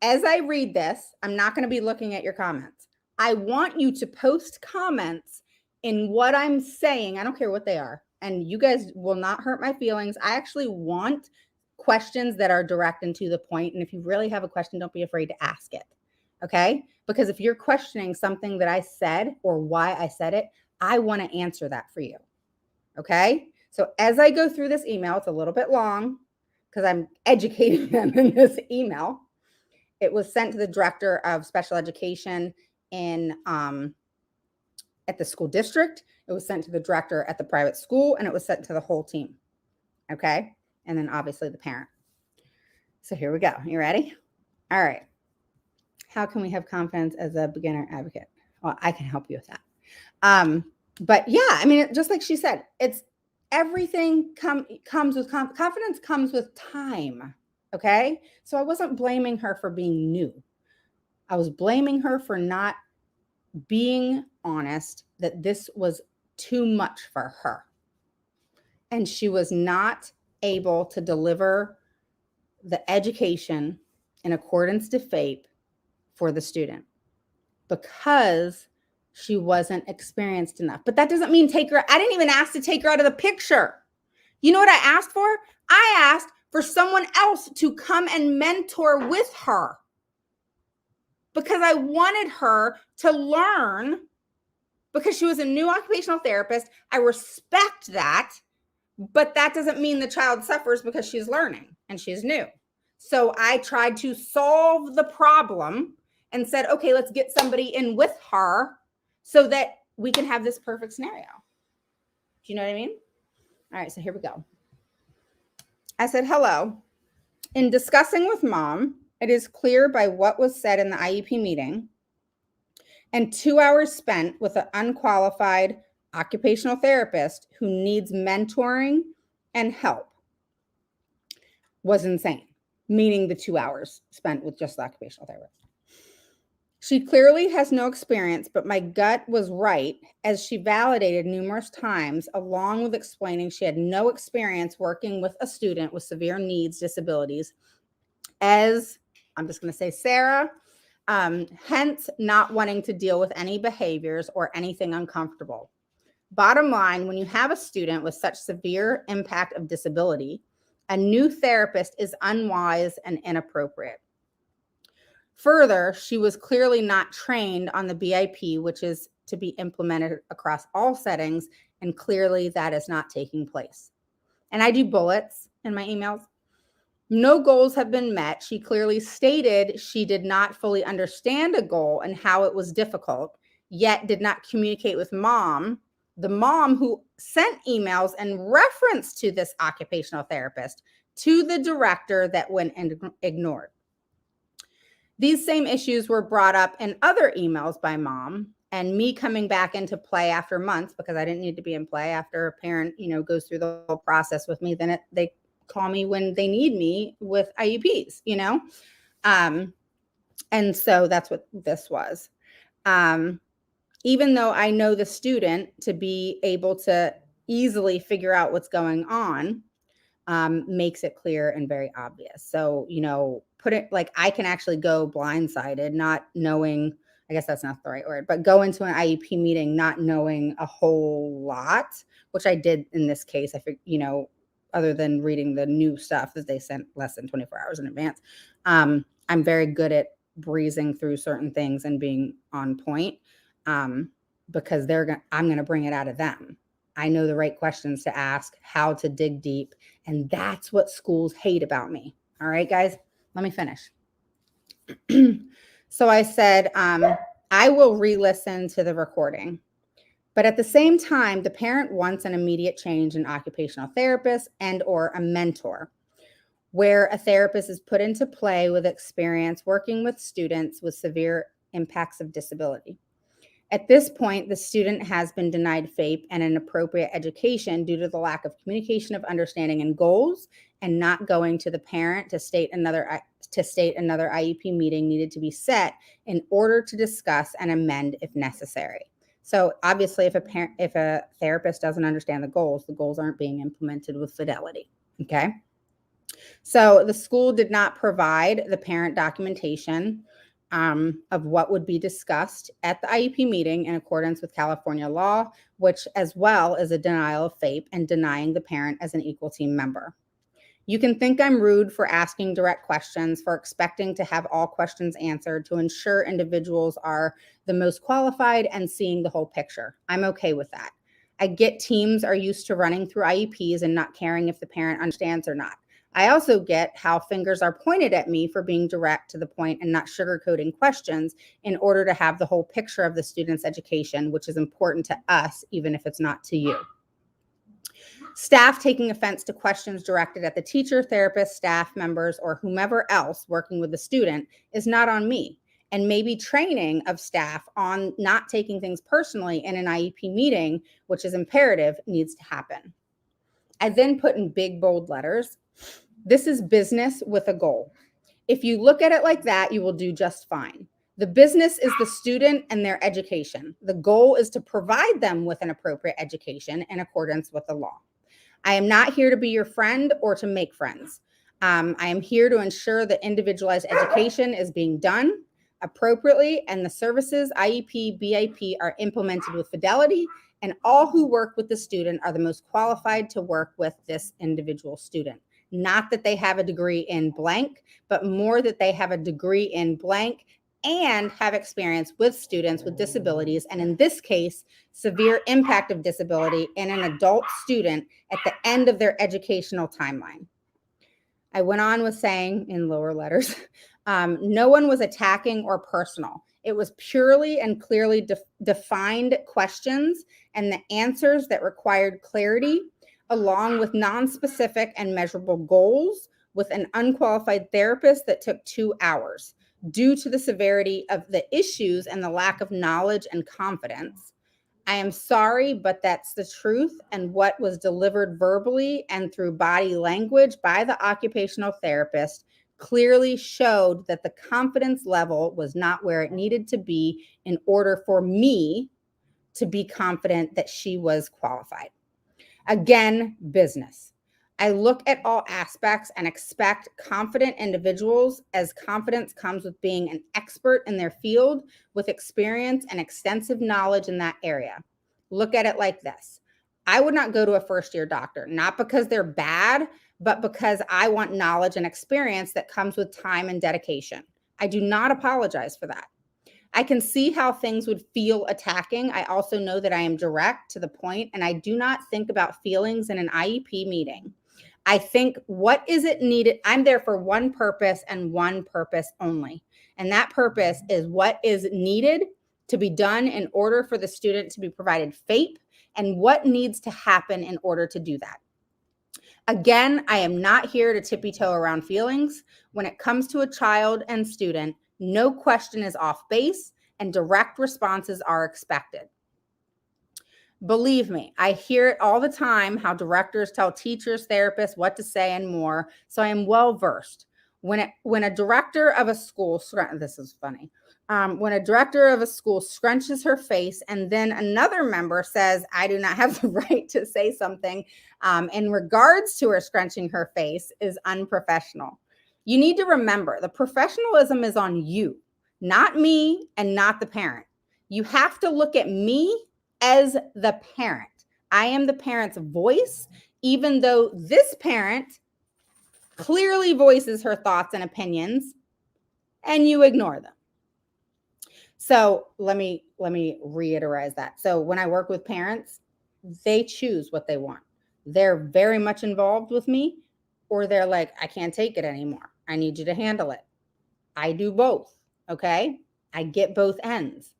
As I read this, I'm not going to be looking at your comments. I want you to post comments in what I'm saying. I don't care what they are. And you guys will not hurt my feelings. I actually want questions that are direct and to the point. And if you really have a question, don't be afraid to ask it. Okay? Because if you're questioning something that I said or why I said it, I want to answer that for you. Okay? So as I go through this email, it's a little bit long because I'm educating them in this email. It was sent to the director of special education in at the school district. It was sent to the director at the private school, and it was sent to the whole team. Okay. And then obviously the parent. So here we go. You ready? All right. How can we have confidence as a beginner advocate? Well, I can help you with that. But yeah, I mean, just like she said, it's everything comes with confidence comes with time. Okay. So I wasn't blaming her for being new. I was blaming her for not being honest that this was too much for her. And she was not able to deliver the education in accordance to FAPE for the student because she wasn't experienced enough. But that doesn't mean take her. I didn't even ask to take her out of the picture. You know what I asked for? I asked for someone else to come and mentor with her because I wanted her to learn, because she was a new occupational therapist. I respect that, but that doesn't mean the child suffers because she's learning and she's new. So I tried to solve the problem and said, okay, let's get somebody in with her so that we can have this perfect scenario. Do you know what I mean? All right, so here we go. I said, hello. In discussing with mom, it is clear by what was said in the IEP meeting and 2 hours spent with an unqualified occupational therapist who needs mentoring and help was insane, meaning the 2 hours spent with just the occupational therapist. She clearly has no experience, but my gut was right as she validated numerous times, along with explaining she had no experience working with a student with severe needs, disabilities, as I'm just going to say Sarah, hence not wanting to deal with any behaviors or anything uncomfortable. Bottom line, when you have a student with such severe impact of disability, a new therapist is unwise and inappropriate. Further, she was clearly not trained on the BIP, which is to be implemented across all settings, and clearly that is not taking place. And I do bullets in my emails. No goals have been met. She clearly stated she did not fully understand a goal and how it was difficult, yet did not communicate with mom, the mom who sent emails and reference to this occupational therapist to the director that went ignored. These same issues were brought up in other emails by mom, and me coming back into play after months, because I didn't need to be in play after a parent, goes through the whole process with me. Then they call me when they need me with IEPs, and so that's what this was. Even though I know the student to be able to easily figure out what's going on, makes it clear and very obvious. So, put it like I can actually go blindsided, not knowing, I guess that's not the right word, but go into an IEP meeting not knowing a whole lot, which I did in this case. I think, other than reading the new stuff that they sent less than 24 hours in advance, I'm very good at breezing through certain things and being on point, because I'm going to bring it out of them. I know the right questions to ask, how to dig deep, and that's what schools hate about me. All right, guys, let me finish. So I said, I will re-listen to the recording. But at the same time, the parent wants an immediate change in occupational therapist and or a mentor, where a therapist is put into play with experience working with students with severe impacts of disability. At this point, the student has been denied FAPE and an appropriate education due to the lack of communication of understanding and goals, and not going to the parent to state another IEP meeting needed to be set in order to discuss and amend if necessary. So obviously, if a therapist doesn't understand the goals aren't being implemented with fidelity. Okay. So the school did not provide the parent documentation of what would be discussed at the IEP meeting in accordance with California law, which as well as a denial of FAPE and denying the parent as an equal team member. You can think I'm rude for asking direct questions, for expecting to have all questions answered to ensure individuals are the most qualified and seeing the whole picture. I'm okay with that. I get teams are used to running through IEPs and not caring if the parent understands or not. I also get how fingers are pointed at me for being direct to the point and not sugarcoating questions in order to have the whole picture of the student's education, which is important to us, even if it's not to you. Staff taking offense to questions directed at the teacher, therapist, staff members, or whomever else working with the student is not on me. And maybe training of staff on not taking things personally in an IEP meeting, which is imperative, needs to happen. I then put in big, bold letters, this is business with a goal. If you look at it like that, you will do just fine. The business is the student and their education. The goal is to provide them with an appropriate education in accordance with the law. I am not here to be your friend or to make friends. I am here to ensure that individualized education is being done appropriately and the services, IEP, BIP, are implemented with fidelity, and all who work with the student are the most qualified to work with this individual student. Not that they have a degree in blank, but more that they have a degree in blank and have experience with students with disabilities, and in this case, severe impact of disability in an adult student at the end of their educational timeline. I went on with saying in lower letters, no one was attacking or personal. It was purely and clearly defined questions and the answers that required clarity, along with non-specific and measurable goals, with an unqualified therapist that took 2 hours. Due to the severity of the issues and the lack of knowledge and confidence, I am sorry, but that's the truth. And what was delivered verbally and through body language by the occupational therapist clearly showed that the confidence level was not where it needed to be in order for me to be confident that she was qualified. Again, business. I look at all aspects and expect confident individuals, as confidence comes with being an expert in their field with experience and extensive knowledge in that area. Look at it like this. I would not go to a first-year doctor, not because they're bad, but because I want knowledge and experience that comes with time and dedication. I do not apologize for that. I can see how things would feel attacking. I also know that I am direct to the point, and I do not think about feelings in an IEP meeting. I think, what is it needed? I'm there for one purpose and one purpose only. And that purpose is what is needed to be done in order for the student to be provided FAPE, and what needs to happen in order to do that. Again, I am not here to tippy-toe around feelings. When it comes to a child and student, no question is off base and direct responses are expected. Believe me, I hear it all the time how directors tell teachers, therapists what to say and more, so I am well versed. When a director of a school, this is funny. When a director of a school scrunches her face and then another member says, I do not have the right to say something in regards to her scrunching her face is unprofessional. You need to remember the professionalism is on you, not me and not the parent. You have to look at me as the parent. I am the parent's voice, even though this parent clearly voices her thoughts and opinions and you ignore them. So let me reiterate that. So when I work with parents, they choose what they want. They're very much involved with me, or they're like, I can't take it anymore. I need you to handle it. I do both. Okay. I get both ends.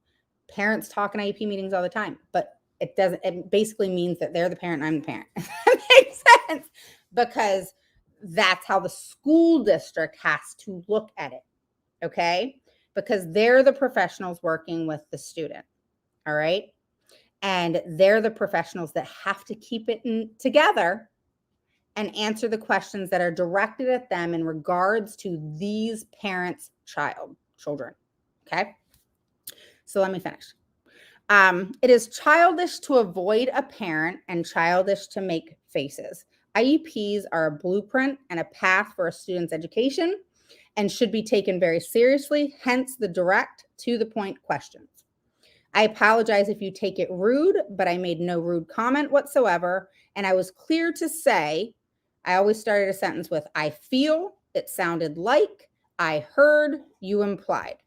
Parents talk in IEP meetings all the time, but it basically means that they're the parent and I'm the parent. That makes sense, because that's how the school district has to look at it. Okay. Because they're the professionals working with the student. All right. And they're the professionals that have to keep it together and answer the questions that are directed at them in regards to these parents' children. Okay. So let me finish. It is childish to avoid a parent and childish to make faces. IEPs are a blueprint and a path for a student's education and should be taken very seriously, hence the direct, to the point questions. I apologize if you take it rude, but I made no rude comment whatsoever, and I was clear to say, I always started a sentence with, I feel, it sounded like, I heard, you implied.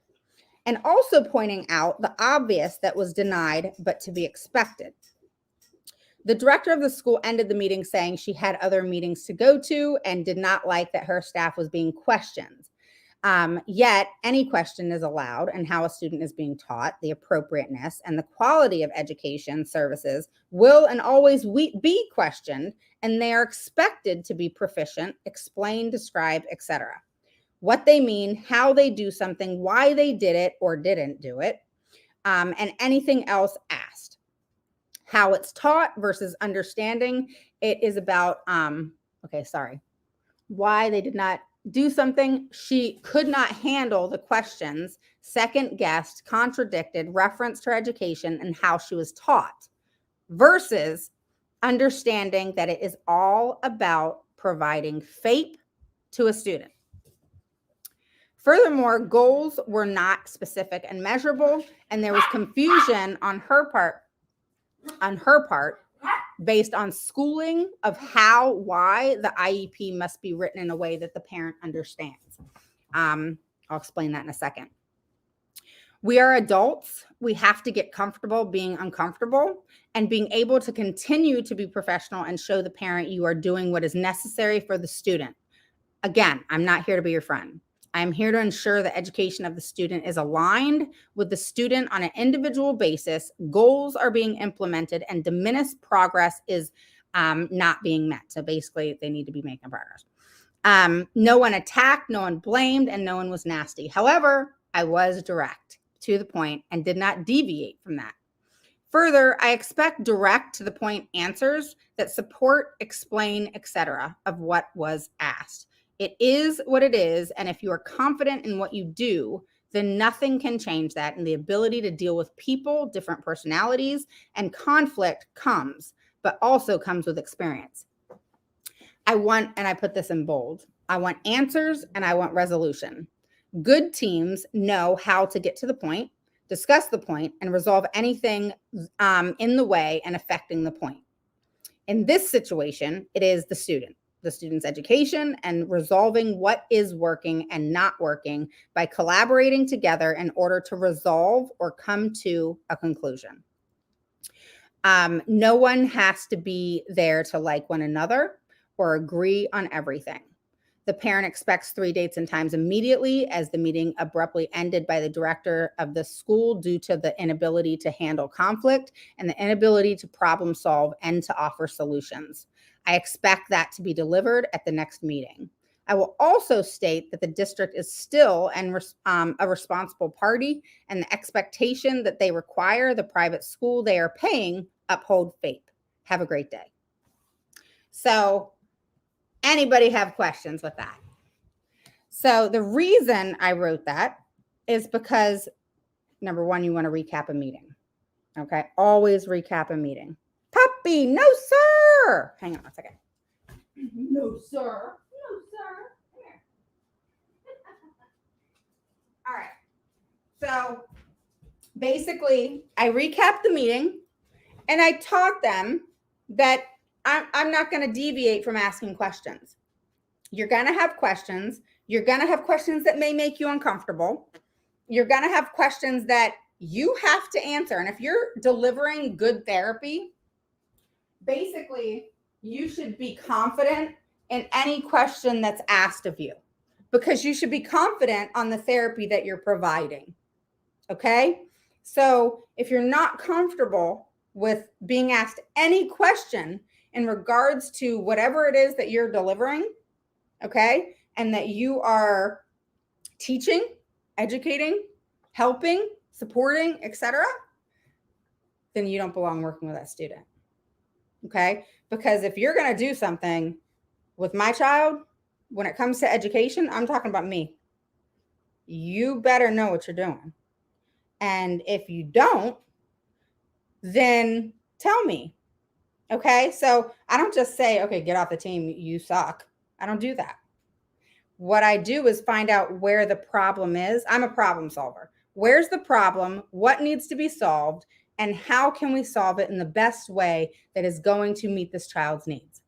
And also pointing out the obvious that was denied, but to be expected. The director of the school ended the meeting saying she had other meetings to go to and did not like that her staff was being questioned. Yet any question is allowed, and how a student is being taught, the appropriateness and the quality of education services will and always be questioned, and they are expected to be proficient, explain, describe, etc. What they mean, how they do something, why they did it or didn't do it, and anything else asked. How it's taught versus understanding. It is about, why they did not do something. She could not handle the questions, second guessed, contradicted, referenced her education and how she was taught, versus understanding that it is all about providing FAPE to a student. Furthermore, goals were not specific and measurable, and there was confusion on her part based on schooling of why the IEP must be written in a way that the parent understands. I'll explain that in a second. We are adults. We have to get comfortable being uncomfortable and being able to continue to be professional and show the parent you are doing what is necessary for the student. Again, I'm not here to be your friend. I'm here to ensure the education of the student is aligned with the student on an individual basis. Goals are being implemented and diminished progress is not being met. So basically, they need to be making progress. No one attacked, no one blamed, and no one was nasty. However, I was direct, to the point, and did not deviate from that. Further, I expect direct, to the point answers that support, explain, etc. of what was asked. It is what it is, and if you are confident in what you do, then nothing can change that, and the ability to deal with people, different personalities, and conflict comes, but also comes with experience. And I put this in bold, I want answers and I want resolution. Good teams know how to get to the point, discuss the point, and resolve anything in the way and affecting the point. In this situation, it is the student's education and resolving what is working and not working by collaborating together in order to resolve or come to a conclusion. No one has to be there to like one another or agree on everything. The parent expects 3 dates and times immediately, as the meeting abruptly ended by the director of the school due to the inability to handle conflict and the inability to problem solve and to offer solutions. I expect that to be delivered at the next meeting. I will also state that the district is still a responsible party, and the expectation that they require the private school they are paying uphold FAPE. Have a great day. So, anybody have questions with that? So the reason I wrote that is because, number one, you want to recap a meeting. Okay. Always recap a meeting. Puppy, no, sir. Hang on a second. No, sir. No, sir. Come here. All right. So basically, I recapped the meeting and I taught them that I'm not going to deviate from asking questions. You're going to have questions. You're going to have questions that may make you uncomfortable. You're going to have questions that you have to answer. And if you're delivering good therapy, basically, you should be confident in any question that's asked of you, because you should be confident on the therapy that you're providing. Okay? So if you're not comfortable with being asked any question in regards to whatever it is that you're delivering, okay, and that you are teaching, educating, helping, supporting, etc., then you don't belong working with that student. Okay? Because if you're going to do something with my child, when it comes to education, I'm talking about me. You better know what you're doing. And if you don't, then tell me. Okay? So I don't just say, okay, get off the team, you suck. I don't do that. What I do is find out where the problem is. I'm a problem solver. Where's the problem? What needs to be solved? And how can we solve it in the best way that is going to meet this child's needs?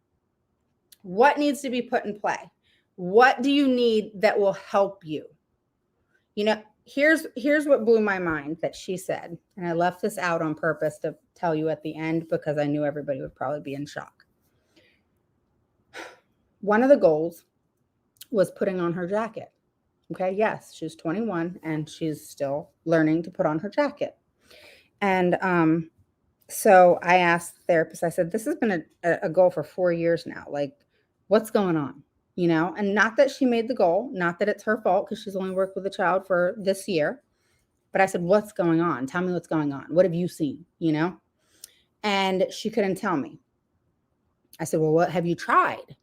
What needs to be put in play? What do you need that will help you? You know, here's what blew my mind that she said, and I left this out on purpose to tell you at the end because I knew everybody would probably be in shock. One of the goals was putting on her jacket. Okay, yes, she's 21 and she's still learning to put on her jacket. And so I asked the therapist, I said, this has been a goal for 4 years now. Like, what's going on? You know, and not that she made the goal, not that it's her fault because she's only worked with a child for this year. But I said, what's going on? Tell me what's going on. What have you seen? You know? And she couldn't tell me. I said, well, what have you tried?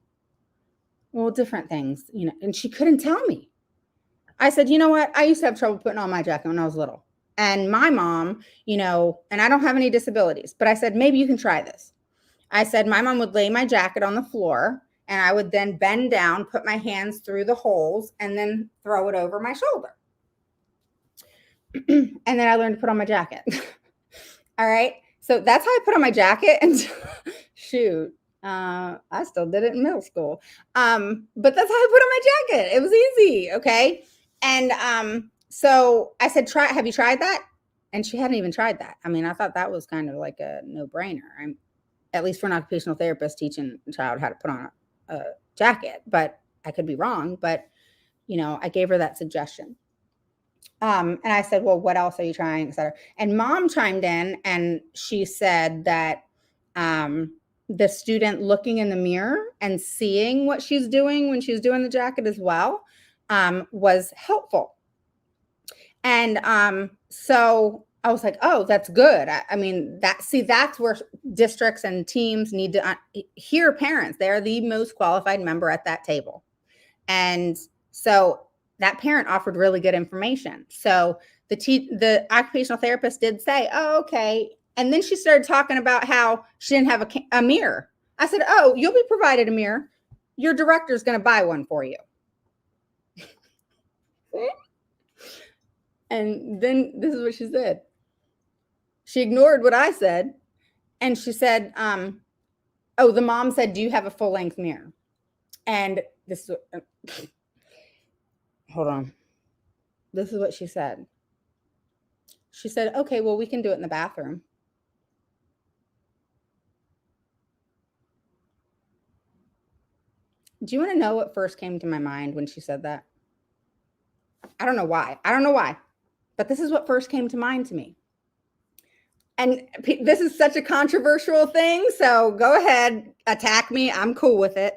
Well, different things, you know, and she couldn't tell me. I said, you know what? I used to have trouble putting on my jacket when I was little. And my mom, you know, and I don't have any disabilities, but I said, maybe you can try this. I said, my mom would lay my jacket on the floor and I would then bend down, put my hands through the holes and then throw it over my shoulder. And then I learned to put on my jacket. All right. So that's how I put on my jacket. And shoot, I still did it in middle school. But that's how I put on my jacket. It was easy. Okay. And so I said, have you tried that? And she hadn't even tried that. I mean, I thought that was kind of like a no-brainer. I'm, at least for an occupational therapist, teaching a child how to put on a jacket, but I could be wrong. But, you know, I gave her that suggestion. And I said, well, what else are you trying, et cetera? And mom chimed in and she said that the student looking in the mirror and seeing what she's doing when she's doing the jacket as well was helpful. And so I was like, oh, that's good. I mean, that's where districts and teams need to hear parents. They're the most qualified member at that table. And so that parent offered really good information. So the occupational therapist did say, oh, okay. And then she started talking about how she didn't have a mirror. I said, oh, you'll be provided a mirror. Your director's going to buy one for you. And then this is what she said. She ignored what I said. And she said, oh, the mom said, do you have a full-length mirror? And this is hold on. This is what she said. She said, okay, well, we can do it in the bathroom. Do you want to know what first came to my mind when she said that? I don't know why. But this is what first came to mind to me. And this is such a controversial thing, so go ahead, attack me. I'm cool with it.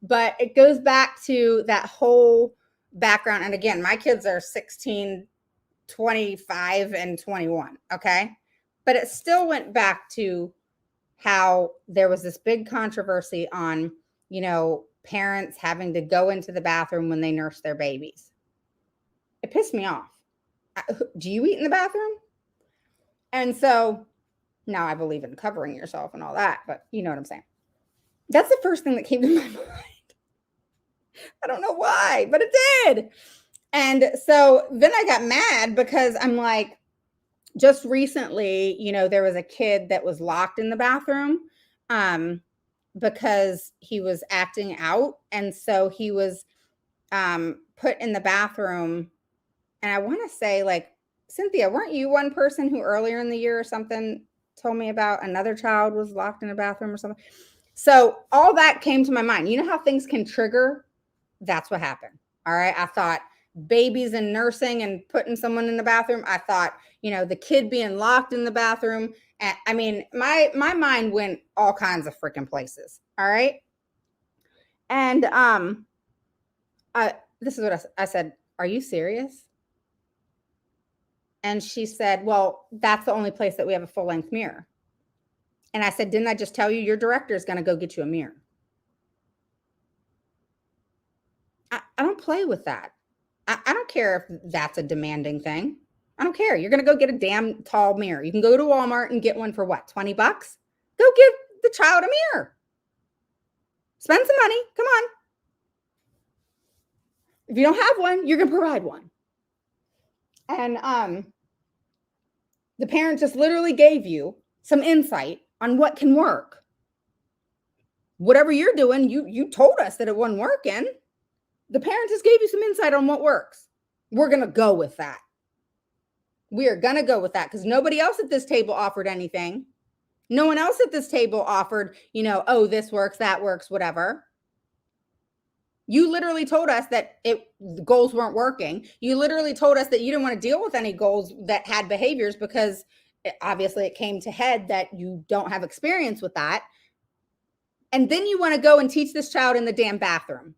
But it goes back to that whole background. And again, my kids are 16, 25, and 21, okay? But it still went back to how there was this big controversy on, you know, parents having to go into the bathroom when they nurse their babies. It pissed me off. Do you eat in the bathroom? And so now I believe in covering yourself and all that, but you know what I'm saying. That's the first thing that came to my mind. I don't know why, but it did. And so then I got mad because I'm like, just recently, there was a kid that was locked in the bathroom because he was acting out. And so he was put in the bathroom. And I want to say, like, Cynthia, weren't you one person who earlier in the year or something told me about another child was locked in a bathroom or something? So all that came to my mind. You know how things can trigger? That's what happened. All right. I thought babies and nursing and putting someone in the bathroom. I thought, the kid being locked in the bathroom. And I mean, my mind went all kinds of freaking places. All right. And this is what I said. Are you serious? And she said, well, that's the only place that we have a full-length mirror. And I said, didn't I just tell you your director is going to go get you a mirror? I don't play with that. I don't care if that's a demanding thing. I don't care. You're going to go get a damn tall mirror. You can go to Walmart and get one for what, $20? Go give the child a mirror. Spend some money. Come on. If you don't have one, you're going to provide one. And the parent just literally gave you some insight on what can work. Whatever you're doing, you told us that it wasn't working. The parent just gave you some insight on what works. We're going to go with that. We are going to go with that because nobody else at this table offered anything. No one else at this table offered, oh, this works, that works, whatever. You literally told us that the goals weren't working. You literally told us that you didn't want to deal with any goals that had behaviors because obviously it came to head that you don't have experience with that. And then you want to go and teach this child in the damn bathroom.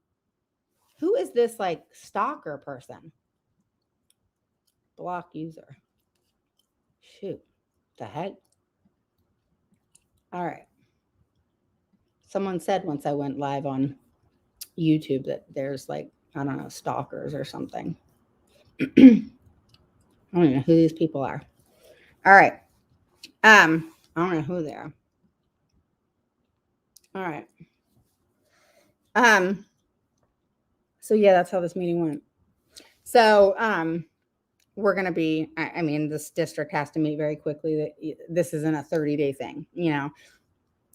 Who is this like stalker person? Block user. Shoot, the heck? All right. Someone said once I went live on YouTube that there's like, I don't know, stalkers or something. I don't know who these people are. All right. I don't know who they are. All right. So yeah, that's how this meeting went. So we're going to be, I mean, this district has to meet very quickly. This isn't a 30-day thing,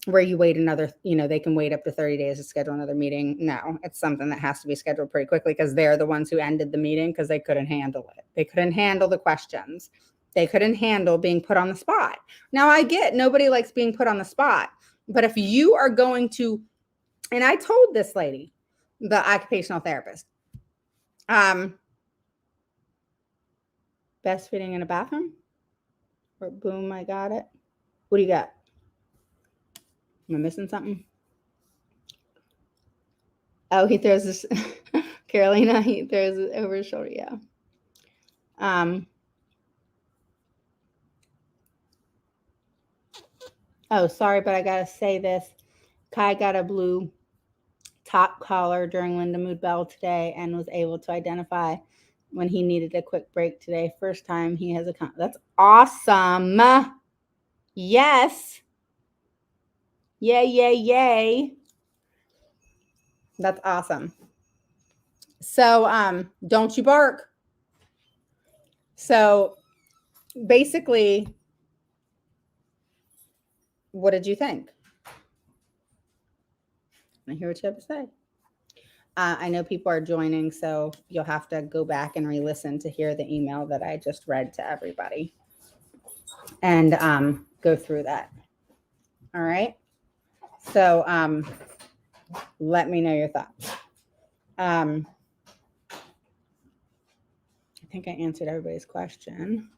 where you wait another, they can wait up to 30 days to schedule another meeting. No, it's something that has to be scheduled pretty quickly because they're the ones who ended the meeting because they couldn't handle it. They couldn't handle the questions. They couldn't handle being put on the spot. Now I get nobody likes being put on the spot, but if you are going to, and I told this lady, the occupational therapist, breastfeeding in a bathroom? Or boom, I got it. What do you got? Am I missing something? Oh, he throws this, Carolina, he throws it over his shoulder, yeah. Oh, sorry, but I gotta say this. Kai got a blue top collar during Linda Mood Bell today and was able to identify when he needed a quick break today. First time he has that's awesome. Yes. Yay, yay, yay. That's awesome. So don't you bark. So basically, what did you think? I hear what you have to say. I know people are joining, so you'll have to go back and re-listen to hear the email that I just read to everybody and go through that. All right. So let me know your thoughts. I think I answered everybody's question.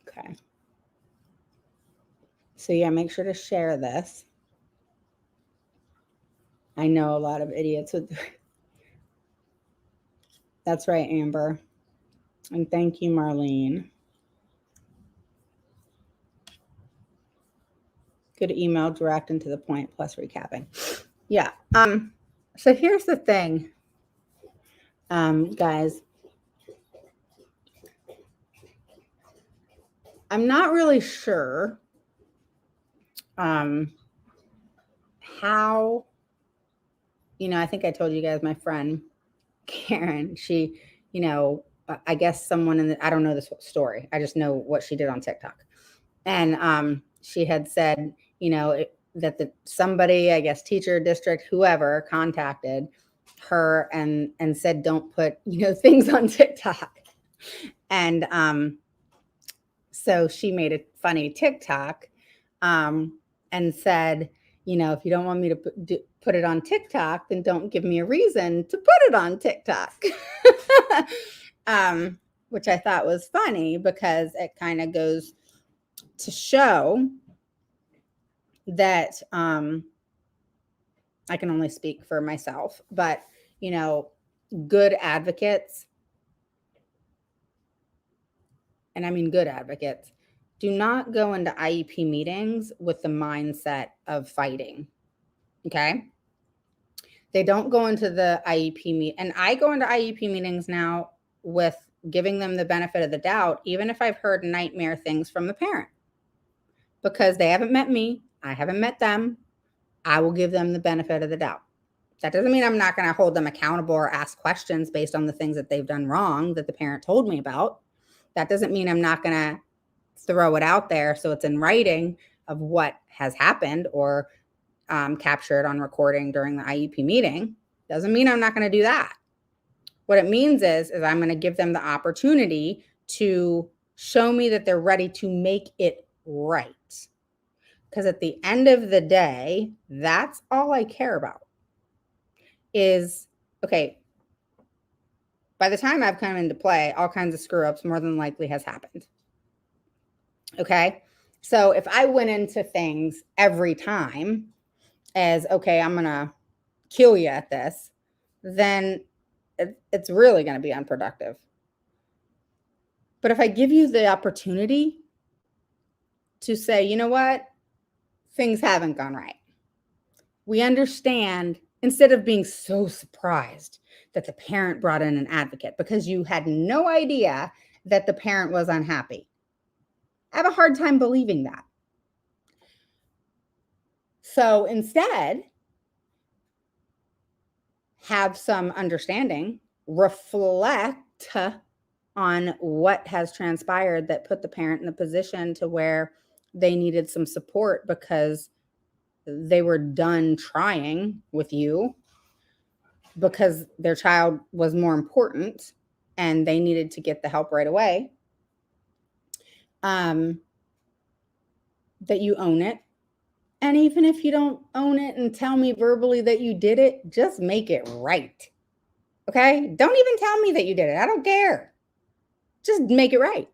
Okay. So yeah, make sure to share this. I know a lot of idiots would. That's right, Amber. And thank you, Marlene. Good email, direct and to the point, plus recapping. Yeah. So here's the thing, guys. I'm not really sure how, I think I told you guys my friend Karen, she, I guess someone I don't know this story. I just know what she did on TikTok. And she had said, that somebody, I guess teacher, district, whoever contacted her and said, don't put, things on TikTok. And so she made a funny TikTok and said, if you don't want me to put it on TikTok, then don't give me a reason to put it on TikTok. Which I thought was funny because it kind of goes to show that I can only speak for myself, but, good advocates, and I mean good advocates, do not go into IEP meetings with the mindset of fighting. Okay. They don't go into the IEP meet. And I go into IEP meetings now with giving them the benefit of the doubt, even if I've heard nightmare things from the parent, because they haven't met me. I haven't met them. I will give them the benefit of the doubt. That doesn't mean I'm not going to hold them accountable or ask questions based on the things that they've done wrong that the parent told me about. That doesn't mean I'm not going to throw it out there so it's in writing of what has happened or captured on recording during the IEP meeting. Doesn't mean I'm not going to do that. What it means is I'm going to give them the opportunity to show me that they're ready to make it right. Because at the end of the day, that's all I care about is, okay, by the time I've come into play, all kinds of screw ups more than likely has happened. Okay. So if I went into things every time as, okay, I'm going to kill you at this, then it's really going to be unproductive. But if I give you the opportunity to say, you know what, things haven't gone right. We understand, instead of being so surprised that the parent brought in an advocate because you had no idea that the parent was unhappy. I have a hard time believing that. So instead, have some understanding, reflect on what has transpired that put the parent in a position to where they needed some support because they were done trying with you, because their child was more important and they needed to get the help right away. That you own it. And even if you don't own it and tell me verbally that you did it, just make it right. Okay? Don't even tell me that you did it. I don't care. Just make it right.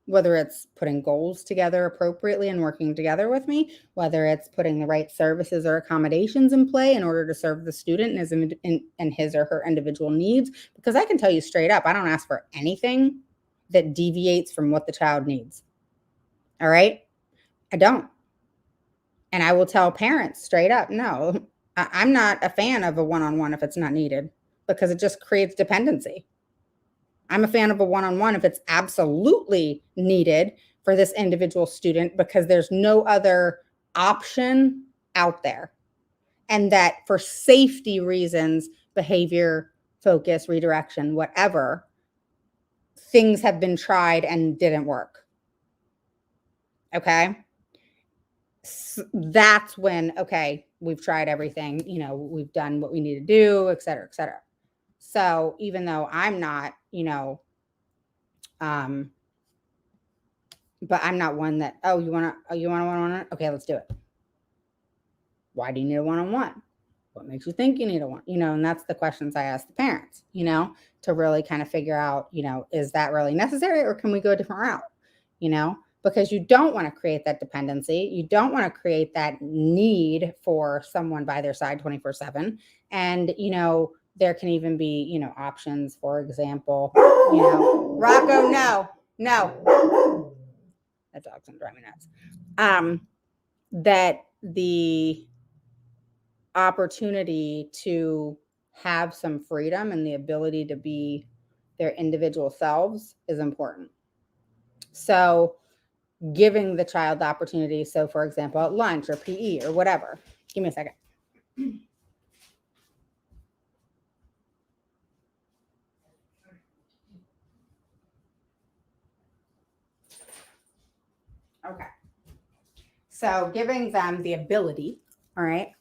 Whether it's putting goals together appropriately and working together with me, whether it's putting the right services or accommodations in play in order to serve the student and his or her individual needs. Because I can tell you straight up, I don't ask for anything that deviates from what the child needs. All right? I don't. And I will tell parents straight up, no, I'm not a fan of a one-on-one if it's not needed, because it just creates dependency. I'm a fan of a one-on-one if it's absolutely needed for this individual student because there's no other option out there. And that for safety reasons, behavior, focus, redirection, whatever, things have been tried and didn't work. Okay? That's when, okay, we've tried everything, we've done what we need to do, et cetera, et cetera. So even though I'm not, but I'm not one that, you want a one-on-one? Okay, let's do it. Why do you need a one-on-one? What makes you think you need a one? And that's the questions I ask the parents, to really kind of figure out, is that really necessary or can we go a different route? Because you don't want to create that dependency. You don't want to create that need for someone by their side 24/7. And, there can even be, options, for example, Rocco, no. That dog's gonna drive me nuts. that the opportunity to have some freedom and the ability to be their individual selves is important. So giving the child the opportunity, so for example, at lunch or PE or whatever. Give me a second. Okay. So giving them the ability, all right,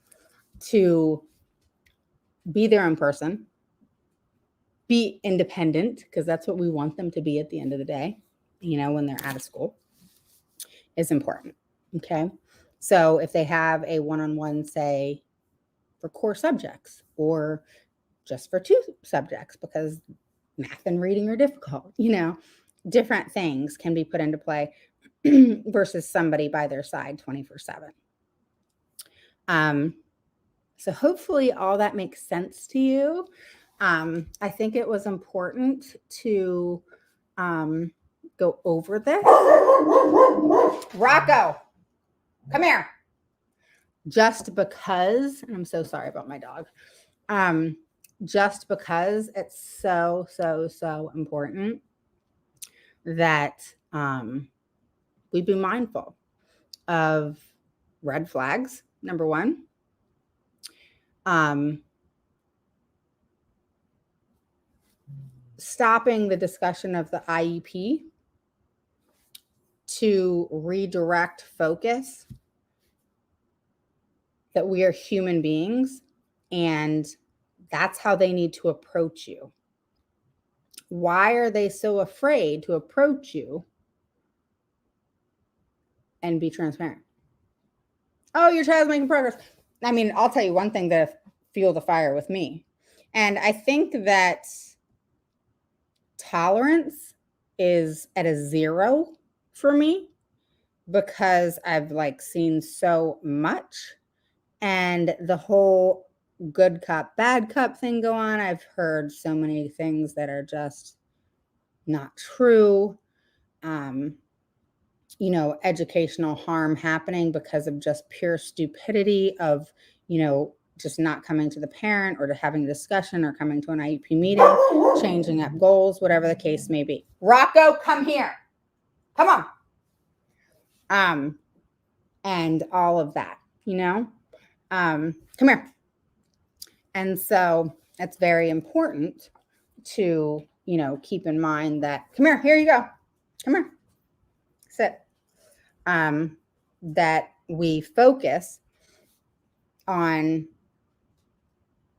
to be their own person, be independent, because that's what we want them to be at the end of the day, when they're out of school, is important. Okay. So if they have a one-on-one, say, for core subjects or just for 2 subjects because math and reading are difficult, different things can be put into play versus somebody by their side 24/7. So hopefully all that makes sense to you. I think it was important to go over this. Rocco, come here. Just because, and I'm so sorry about my dog. Just because it's so, so, so important that we be mindful of red flags, number one. Stopping the discussion of the IEP to redirect focus that we are human beings and that's how they need to approach you. Why are they so afraid to approach you and be transparent? Oh, your child's making progress. I mean, I'll tell you one thing that fueled the fire with me. And I think that tolerance is at a 0 for me because I've seen so much and the whole good cop, bad cop thing go on. I've heard so many things that are just not true. Educational harm happening because of just pure stupidity of, just not coming to the parent or to having a discussion or coming to an IEP meeting, changing up goals, whatever the case may be. Rocco, come here. Come on. And all of that, come here. And so it's very important to, keep in mind that, come here you go. Come here. Sit. That we focus on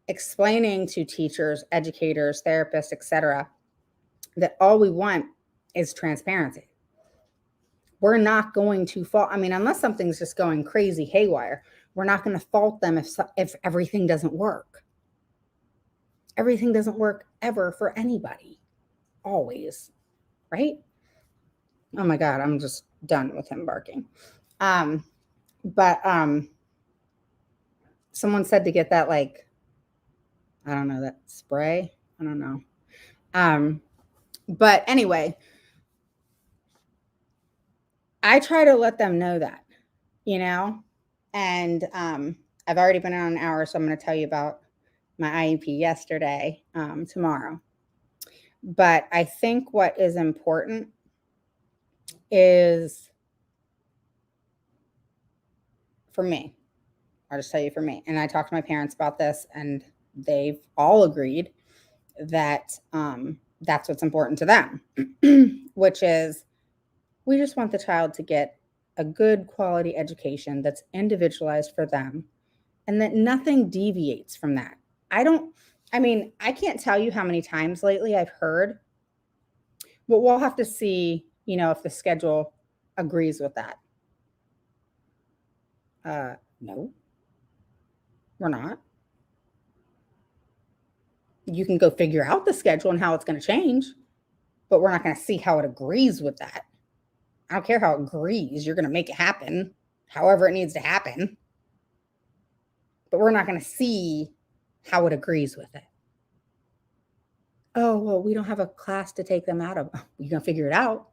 explaining to teachers, educators, therapists, etc., that all we want is transparency. We're not going to fault. I mean, unless something's just going crazy haywire, we're not going to fault them if everything doesn't work. Everything doesn't work ever for anybody, always, right? Oh my God, I'm just done with him barking. But someone said to get that, I don't know, that spray. I don't know. But anyway, I try to let them know that, and I've already been on an hour, so I'm going to tell you about my IEP yesterday, tomorrow. But I think what is important is, for me, I'll just tell you for me, and I talked to my parents about this, and they've all agreed that that's what's important to them, which is we just want the child to get a good quality education that's individualized for them and that nothing deviates from that. I can't tell you how many times lately I've heard, but we'll have to see, if the schedule agrees with that. No, we're not. You can go figure out the schedule and how it's going to change, but we're not going to see how it agrees with that. I don't care how it agrees. You're going to make it happen however it needs to happen, but we're not going to see how it agrees with it. Oh, well, we don't have a class to take them out of. You're going to figure it out.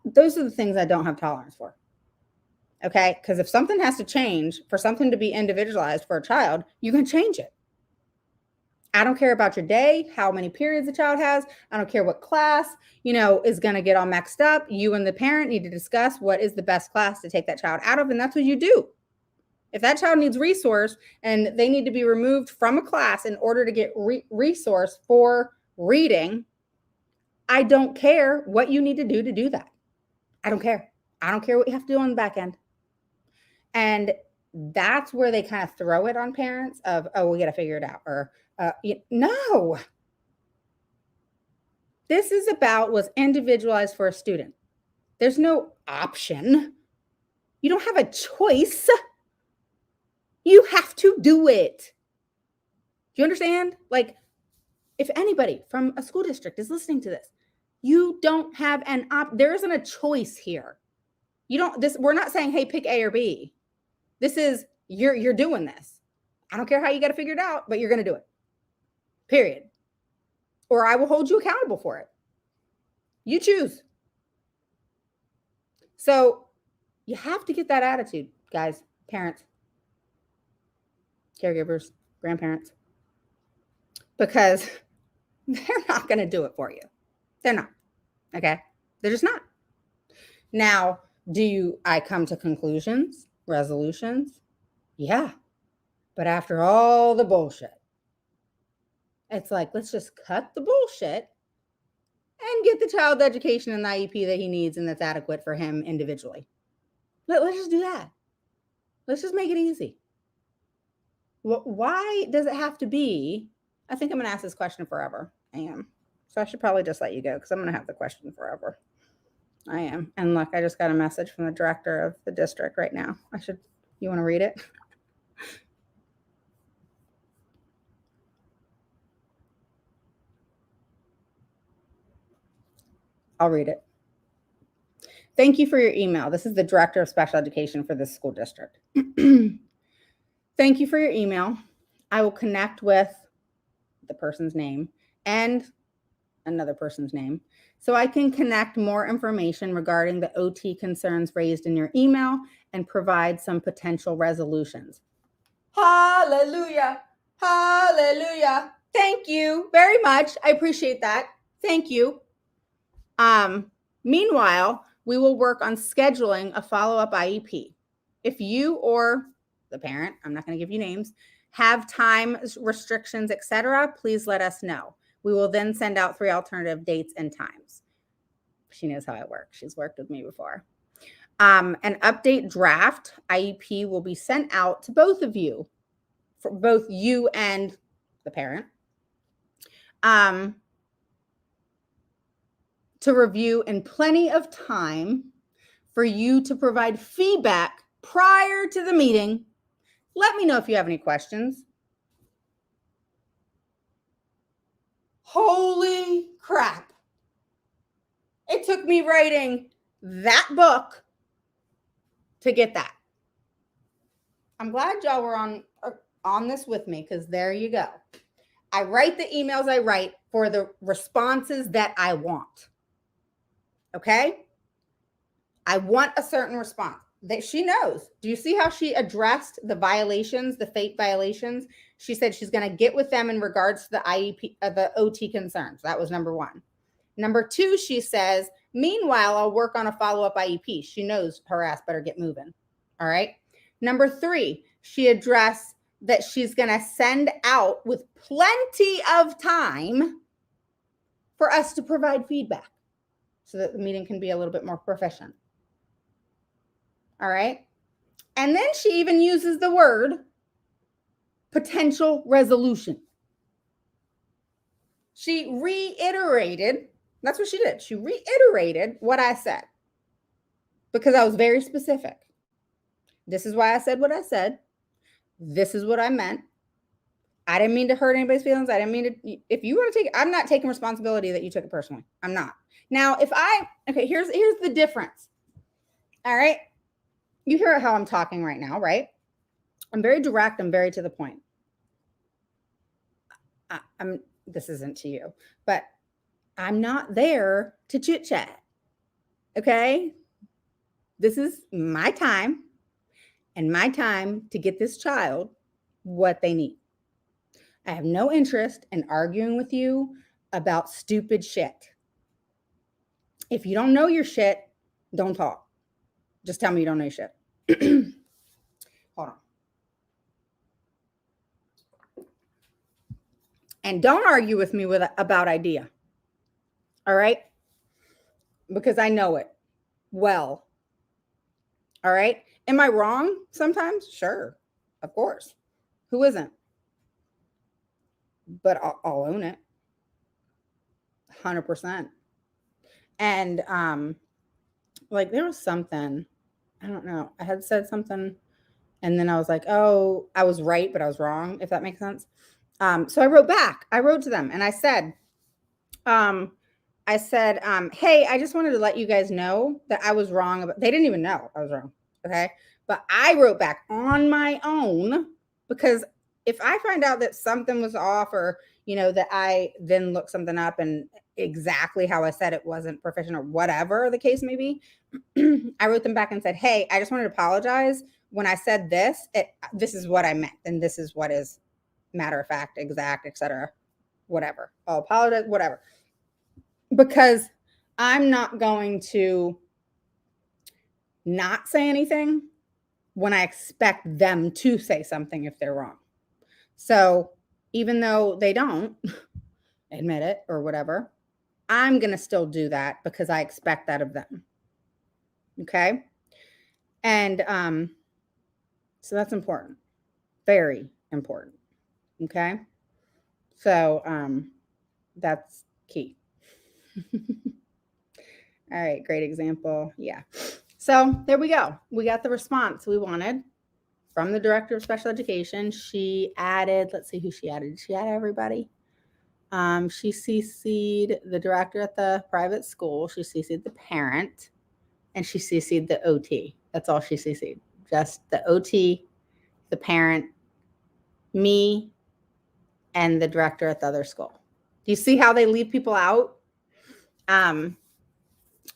Those are the things I don't have tolerance for. Okay. Because if something has to change for something to be individualized for a child, you can change it. I don't care about your day, how many periods the child has. I don't care what class, is going to get all mixed up. You and the parent need to discuss what is the best class to take that child out of. And that's what you do. If that child needs resource and they need to be removed from a class in order to get resource for reading, I don't care what you need to do that. I don't care. I don't care what you have to do on the back end. And that's where they kind of throw it on parents of, oh, we got to figure it out. Or no. This is about what's individualized for a student. There's no option. You don't have a choice. You have to do it. Do you understand? Like, if anybody from a school district is listening to this, you don't have there isn't a choice here. We're not saying, hey, pick A or B. This is, you're doing this. I don't care how you got to figure it out, but you're going to do it. Period. Or I will hold you accountable for it. You choose. So you have to get that attitude, guys, parents, caregivers, grandparents, because they're not going to do it for you. They're not. Okay. They're just not. Now, I come to conclusions, resolutions? Yeah. But after all the bullshit, it's like, let's just cut the bullshit and get the child the education and the IEP that he needs and that's adequate for him individually. Let's just do that. Let's just make it easy. Why does it have to be? I think I'm going to ask this question forever. I am. So I should probably just let you go because I'm going to have the question forever. I am. And look, I just got a message from the director of the district right now. You want to read it? I'll read it. Thank you for your email. This is the director of special education for this school district. Thank you for your email. I will connect with the person's name and another person's name so I can connect more information regarding the OT concerns raised in your email and provide some potential resolutions. Hallelujah. Hallelujah. Thank you very much. I appreciate that. Thank you. Meanwhile, we will work on scheduling a follow-up IEP. If you or the parent, I'm not going to give you names, have time restrictions, etc., please let us know. We will then send out 3 alternative dates and times. She knows how I work. She's worked with me before. An update draft IEP will be sent out to both of you, for both you and the parent, to review in plenty of time for you to provide feedback prior to the meeting. Let me know if you have any questions. Holy crap. It took me writing that book to get that. I'm glad y'all were on this with me because there you go. I write the emails I write for the responses that I want. Okay? I want a certain response that she knows. Do you see how she addressed the violations, the fake violations? She said she's going to get with them in regards to the IEP, the OT concerns. That was number 1. Number 2, she says, meanwhile, I'll work on a follow-up IEP. She knows her ass better get moving. All right. Number 3, she addressed that she's going to send out with plenty of time for us to provide feedback so that the meeting can be a little bit more proficient. All right. And then she even uses the word potential resolution. She reiterated, that's what she did. She reiterated what I said because I was very specific. This is why I said what I said. This is what I meant. I didn't mean to hurt anybody's feelings. I didn't mean to, if you want to take it, I'm not taking responsibility that you took it personally. I'm not. Now, here's the difference. All right. You hear how I'm talking right now, right? I'm very direct. I'm very to the point. This isn't to you, but I'm not there to chit chat. Okay. This is my time. and my time to get this child what they need. I have no interest in arguing with you about stupid shit. If you don't know your shit, don't talk. Just tell me you don't know your shit. Hold on. And don't argue with me about idea. All right? Because I know it well. All right? Am I wrong sometimes? Sure. Of course. Who isn't? But I'll own it. 100%. And like there was something, I don't know. I had said something and then I was like, oh, I was right, but I was wrong, if that makes sense. So I wrote back. I wrote to them and I said, hey, I just wanted to let you guys know that I was wrong. They didn't even know I was wrong. Okay. But I wrote back on my own because if I find out that something was off or, that I then look something up and exactly how I said it wasn't proficient or whatever the case may be, I wrote them back and said, hey, I just wanted to apologize. When I said this, this is what I meant. And this is what is matter of fact, exact, etc. Whatever. I'll apologize, whatever. Because I'm not going to not say anything when I expect them to say something if they're wrong. So even though they don't admit it or whatever, I'm going to still do that because I expect that of them. Okay. And so that's important. Very important. Okay. So that's key. All right, great example. Yeah. So there we go. We got the response we wanted from the director of special education. She added, let's see who she added. She added everybody. She CC'd the director at the private school. She CC'd the parent and she CC'd the OT. That's all she CC'd. Just the OT, the parent, me, and the director at the other school. Do you see how they leave people out?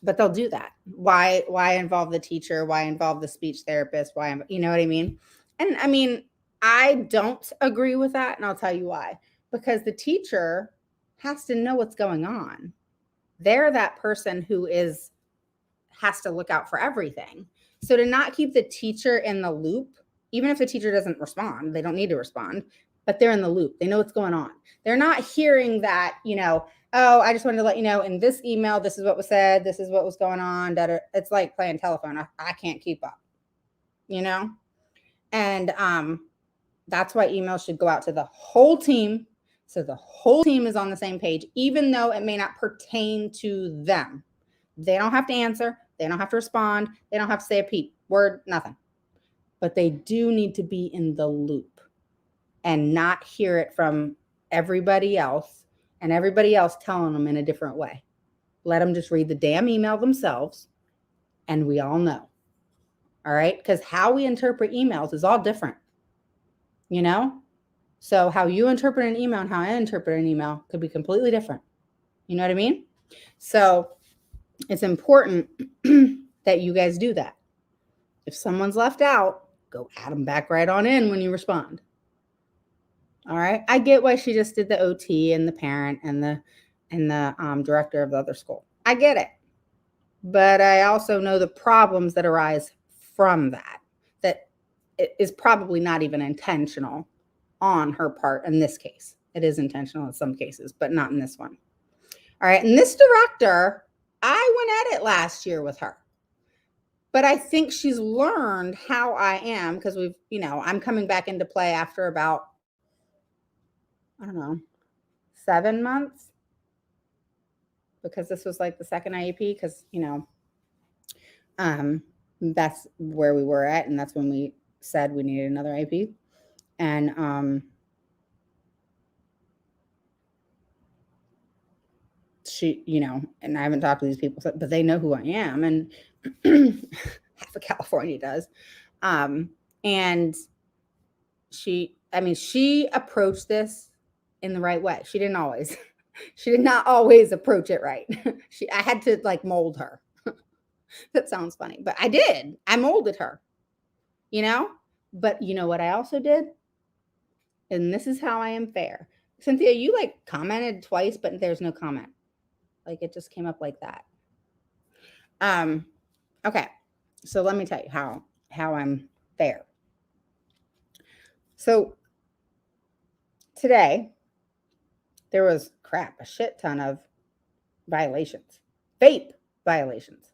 But they'll do that. Why involve the teacher? Why involve the speech therapist? You know what I mean? And I mean, I don't agree with that. And I'll tell you why. Because the teacher has to know what's going on. They're that person who has to look out for everything. So to not keep the teacher in the loop, even if the teacher doesn't respond, they don't need to respond, but they're in the loop. They know what's going on. They're not hearing that, oh, I just wanted to let you know in this email, this is what was said. This is what was going on. It's like playing telephone. I can't keep up, And that's why emails should go out to the whole team. So the whole team is on the same page, even though it may not pertain to them. They don't have to answer. They don't have to respond. They don't have to say a peep, word, nothing. But they do need to be in the loop and not hear it from everybody else and everybody else telling them in a different way. Let them just read the damn email themselves and we all know. All right? Because how we interpret emails is all different. So how you interpret an email and how I interpret an email could be completely different. You know what I mean? So it's important that you guys do that. If someone's left out, go add them back right on in when you respond. All right. I get why she just did the OT and the parent and the director of the other school. I get it. But I also know the problems that arise from that it is probably not even intentional on her part in this case. It is intentional in some cases, but not in this one. All right. And this director, I went at it last year with her. But I think she's learned how I am because I'm coming back into play after about, 7 months. Because this was like the second IEP because, that's where we were at. And that's when we said we needed another IEP. And she, and I haven't talked to these people, but they know who I am. And half of California does. And she approached this in the right way. She did not always approach it right. I had to mold her. That sounds funny, but I did. I molded her. you know? But you know what I also did? And this is how I am fair. Cynthia, you like commented twice, but there's no comment. Like it just came up like that. Okay. So let me tell you how I'm fair. So today there was a shit ton of violations. FAPE violations.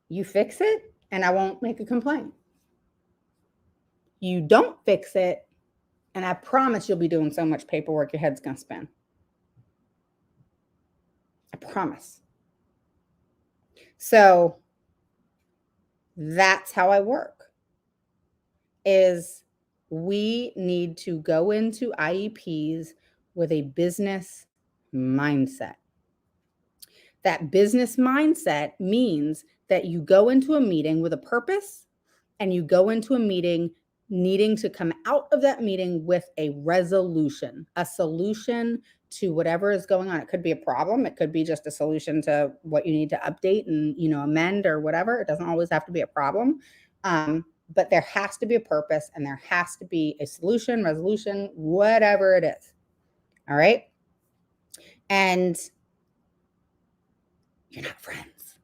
You fix it and I won't make a complaint. You don't fix it and I promise you'll be doing so much paperwork your head's going to spin. I promise. So that's how I work. Is we need to go into IEPs with a business mindset. That business mindset means that you go into a meeting with a purpose and you go into a meeting needing to come out of that meeting with a resolution, a solution to whatever is going on. It could be a problem. It could be just a solution to what you need to update and, amend or whatever. It doesn't always have to be a problem. But there has to be a purpose and there has to be a solution, resolution, whatever it is. All right. And you're not friends.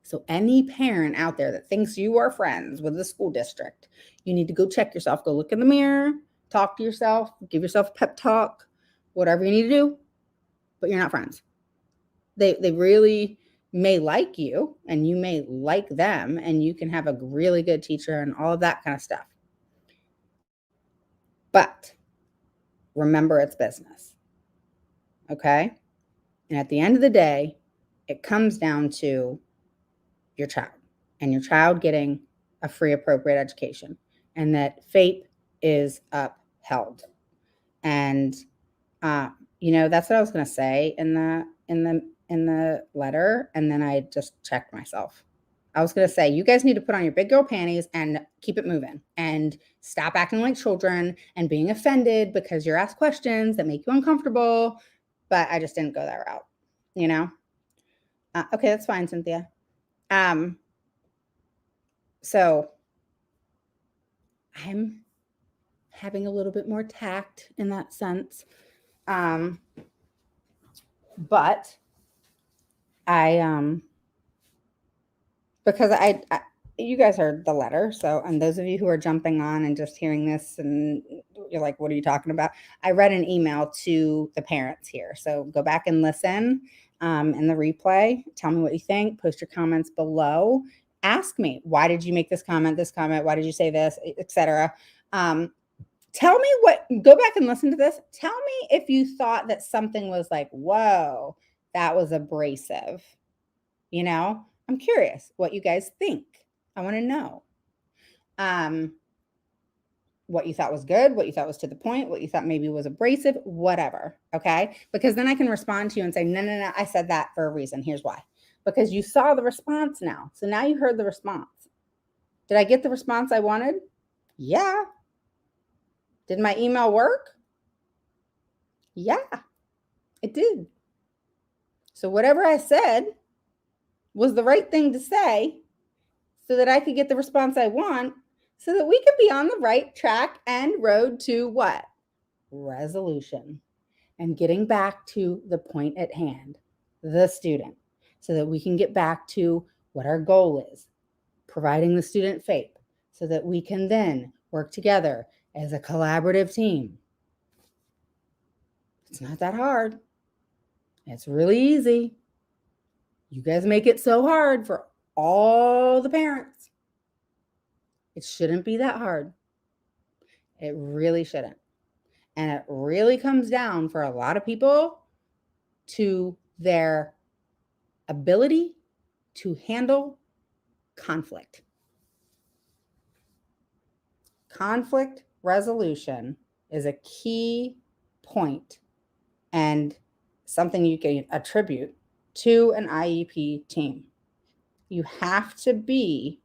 So any parent out there that thinks you are friends with the school district, you need to go check yourself, go look in the mirror, talk to yourself, give yourself a pep talk, whatever you need to do, but you're not friends. They really may like you and you may like them and you can have a really good teacher and all of that kind of stuff. But remember, it's business. Okay? And at the end of the day, it comes down to your child and your child getting a free appropriate education and that FAPE is upheld. And that's what I was going to say in the letter, and then I just checked myself. I was going to say, you guys need to put on your big girl panties and keep it moving and stop acting like children and being offended because you're asked questions that make you uncomfortable. But I just didn't go that route, Okay, that's fine, Cynthia. So I'm having a little bit more tact in that sense. But because I you guys heard the letter. So, and those of you who are jumping on and just hearing this and you're like, what are you talking about? I read an email to the parents here. So go back and listen in the replay. Tell me what you think. Post your comments below. Ask me, why did you make this comment? Why did you say this, etc. Tell me go back and listen to this. Tell me if you thought that something was like, whoa, that was abrasive. I'm curious what you guys think. I want to know what you thought was good, what you thought was to the point, what you thought maybe was abrasive, whatever. Okay. Because then I can respond to you and say, no, I said that for a reason. Here's why. Because you saw the response now. So now you heard the response. Did I get the response I wanted? Yeah. Did my email work? Yeah, it did. So whatever I said was the right thing to say so that I could get the response I want so that we could be on the right track and road to what? Resolution and getting back to the point at hand, the student, so that we can get back to what our goal is, providing the student FAPE so that we can then work together as a collaborative team. It's not that hard. It's really easy. You guys make it so hard for all the parents. It shouldn't be that hard. It really shouldn't. And it really comes down for a lot of people to their ability to handle conflict. Conflict resolution is a key point and something you can attribute to an IEP team. You have to be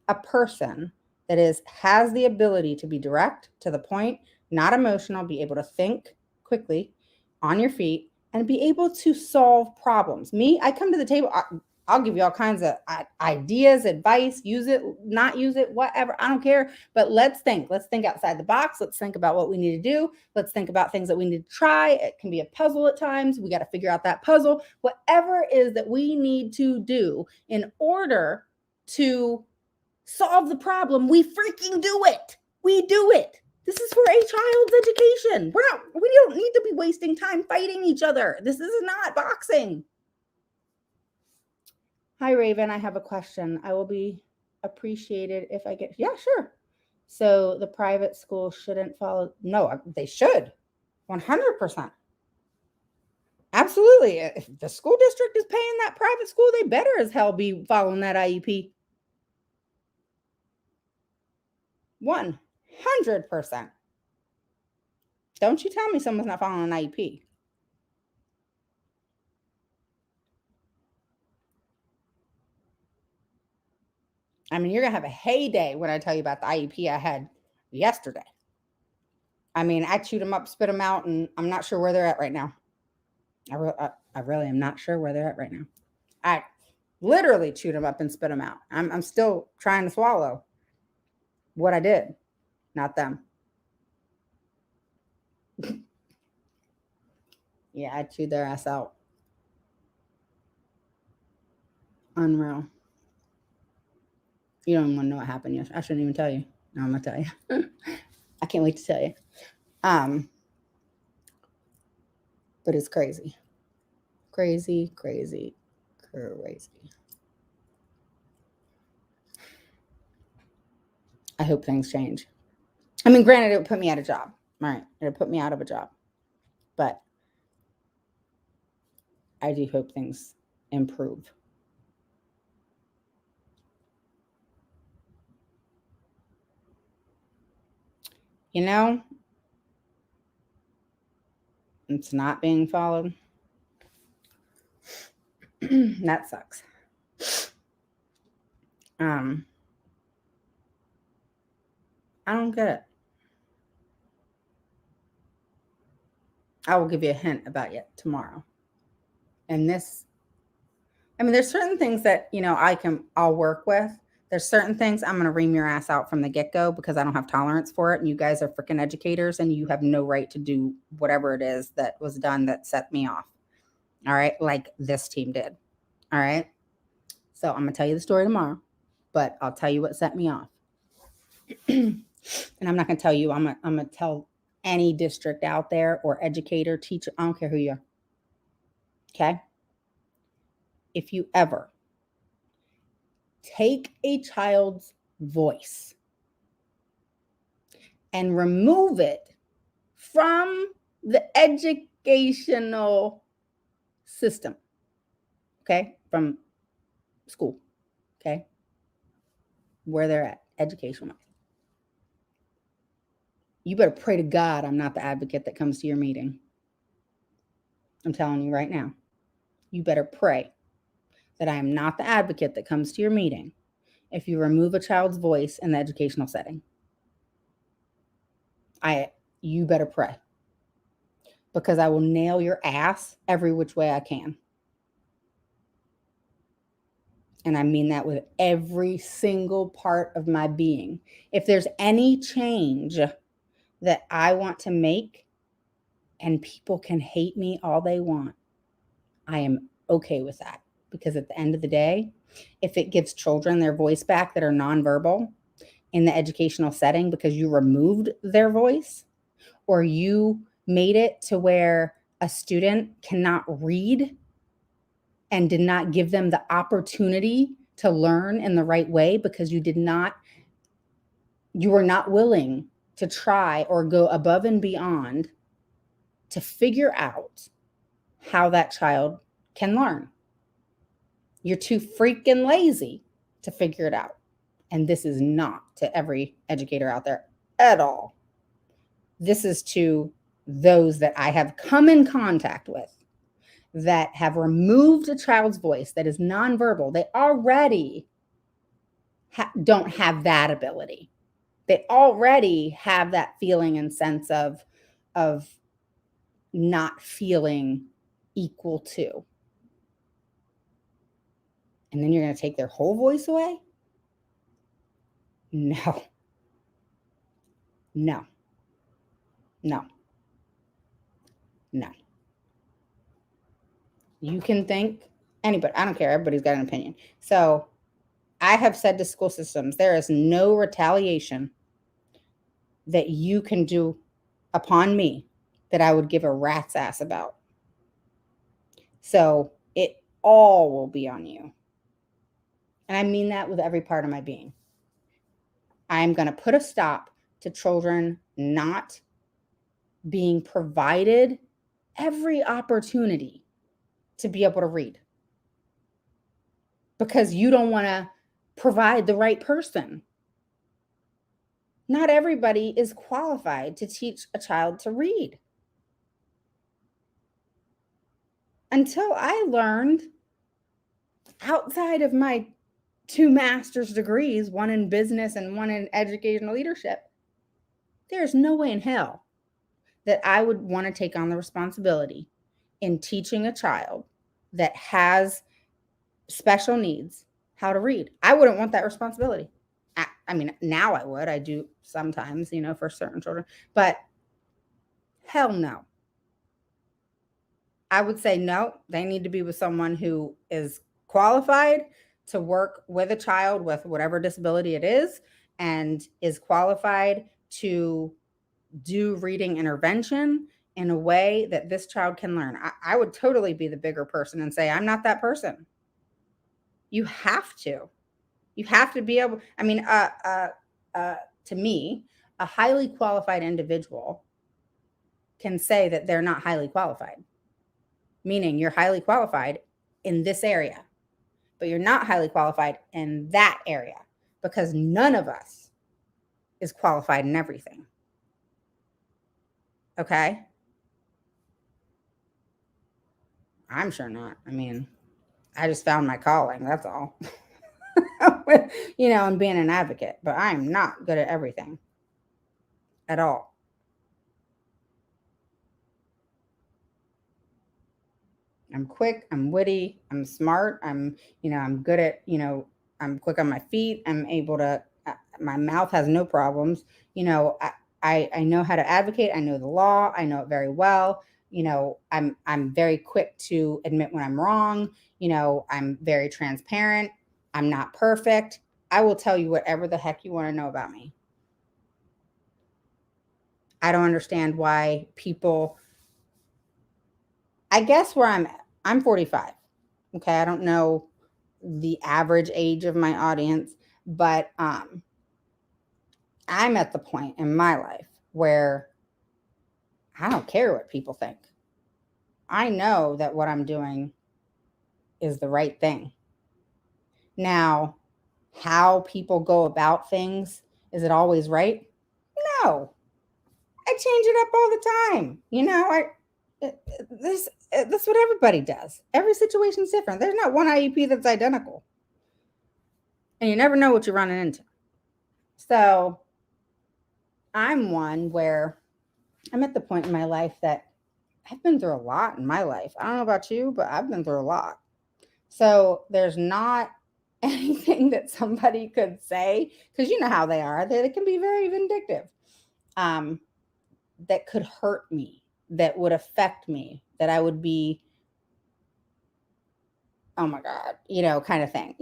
a person that has the ability to be direct, to the point, not emotional, be able to think quickly on your feet and be able to solve problems. Me, I come to the table, I'll give you all kinds of ideas, advice, use it, not use it, whatever. I don't care. But let's think. Let's think outside the box. Let's think about what we need to do. Let's think about things that we need to try. It can be a puzzle at times. We got to figure out that puzzle. Whatever it is that we need to do in order to solve the problem, we freaking do it. We do it. This is for a child's education. We don't need to be wasting time fighting each other. This is not boxing. Hi, Raven. I have a question. I will be appreciated if I get, yeah, sure. So the private school shouldn't follow. No, they should. 100%. Absolutely. If the school district is paying that private school, they better as hell be following that IEP. 100%. Don't you tell me someone's not following an IEP. I mean, you're going to have a heyday when I tell you about the IEP I had yesterday. I mean, I chewed them up, spit them out, and I'm not sure where they're at right now. I really am not sure where they're at right now. I literally chewed them up and spit them out. I'm still trying to swallow what I did, not them. Yeah, I chewed their ass out. Unreal. You don't even want to know what happened yesterday. I shouldn't even tell you. No, I'm gonna tell you. I can't wait to tell you. But it's crazy. Crazy. I hope things change. I mean, granted, it would put me out of a job. All right. It would put me out of a job. But I do hope things improve. You know, it's not being followed. That sucks. I don't get it. I will give you a hint about it tomorrow. And this, I mean, there's certain things that, I'll work with. There's certain things I'm going to ream your ass out from the get-go because I don't have tolerance for it. And you guys are freaking educators and you have no right to do whatever it is that was done that set me off. All right. Like this team did. All right. So I'm going to tell you the story tomorrow, but I'll tell you what set me off. And I'm not going to tell you, I'm going to tell any district out there or educator, teacher, I don't care who you are. Okay. If you ever take a child's voice and remove it from the educational system, okay, from school, okay, where they're at, educational, you better pray to God I'm not the advocate that comes to your meeting. I'm telling you right now, you better pray that I am not the advocate that comes to your meeting if you remove a child's voice in the educational setting. You better pray, because I will nail your ass every which way I can. And I mean that with every single part of my being. If there's any change that I want to make, and people can hate me all they want, I am okay with that. Because at the end of the day, if it gives children their voice back that are nonverbal in the educational setting because you removed their voice, or you made it to where a student cannot read and did not give them the opportunity to learn in the right way because you were not willing to try or go above and beyond to figure out how that child can learn. You're too freaking lazy to figure it out. And this is not to every educator out there at all. This is to those that I have come in contact with that have removed a child's voice that is nonverbal. They already don't have that ability. They already have that feeling and sense of not feeling equal to. And then you're going to take their whole voice away? No. No. No. No. You can think anybody, I don't care. Everybody's got an opinion. So I have said to school systems, there is no retaliation that you can do upon me that I would give a rat's ass about. So it all will be on you. And I mean that with every part of my being. I'm going to put a stop to children not being provided every opportunity to be able to read because you don't want to provide the right person. Not everybody is qualified to teach a child to read. Until I learned outside of my 2 master's degrees, one in business and one in educational leadership, there's no way in hell that I would want to take on the responsibility in teaching a child that has special needs how to read. I wouldn't want that responsibility. I mean, now I would. I do sometimes, for certain children, but hell no. I would say no, they need to be with someone who is qualified to work with a child with whatever disability it is and is qualified to do reading intervention in a way that this child can learn. I would totally be the bigger person and say, I'm not that person. You have to. You have to be able, I mean, to me, a highly qualified individual can say that they're not highly qualified, meaning you're highly qualified in this area, but you're not highly qualified in that area because none of us is qualified in everything. Okay? I'm sure not. I mean, I just found my calling, that's all. And being an advocate, but I am not good at everything at all. I'm quick, I'm witty, I'm smart, I'm good at, I'm quick on my feet, I'm able to, my mouth has no problems. I know how to advocate, I know the law, I know it very well. I'm very quick to admit when I'm wrong. I'm very transparent. I'm not perfect. I will tell you whatever the heck you want to know about me. I don't understand why people, I guess where I'm 45. Okay. I don't know the average age of my audience, but I'm at the point in my life where I don't care what people think. I know that what I'm doing is the right thing. Now, how people go about things, is it always right? No. I change it up all the time. That's what everybody does. Every situation's different. There's not one IEP that's identical. And you never know what you're running into. So I'm one where I'm at the point in my life that I've been through a lot in my life. I don't know about you, but I've been through a lot. So there's not anything that somebody could say, because you know how they are. They can be very vindictive, that could hurt me, that would affect me, that I would be, oh my God, kind of thing,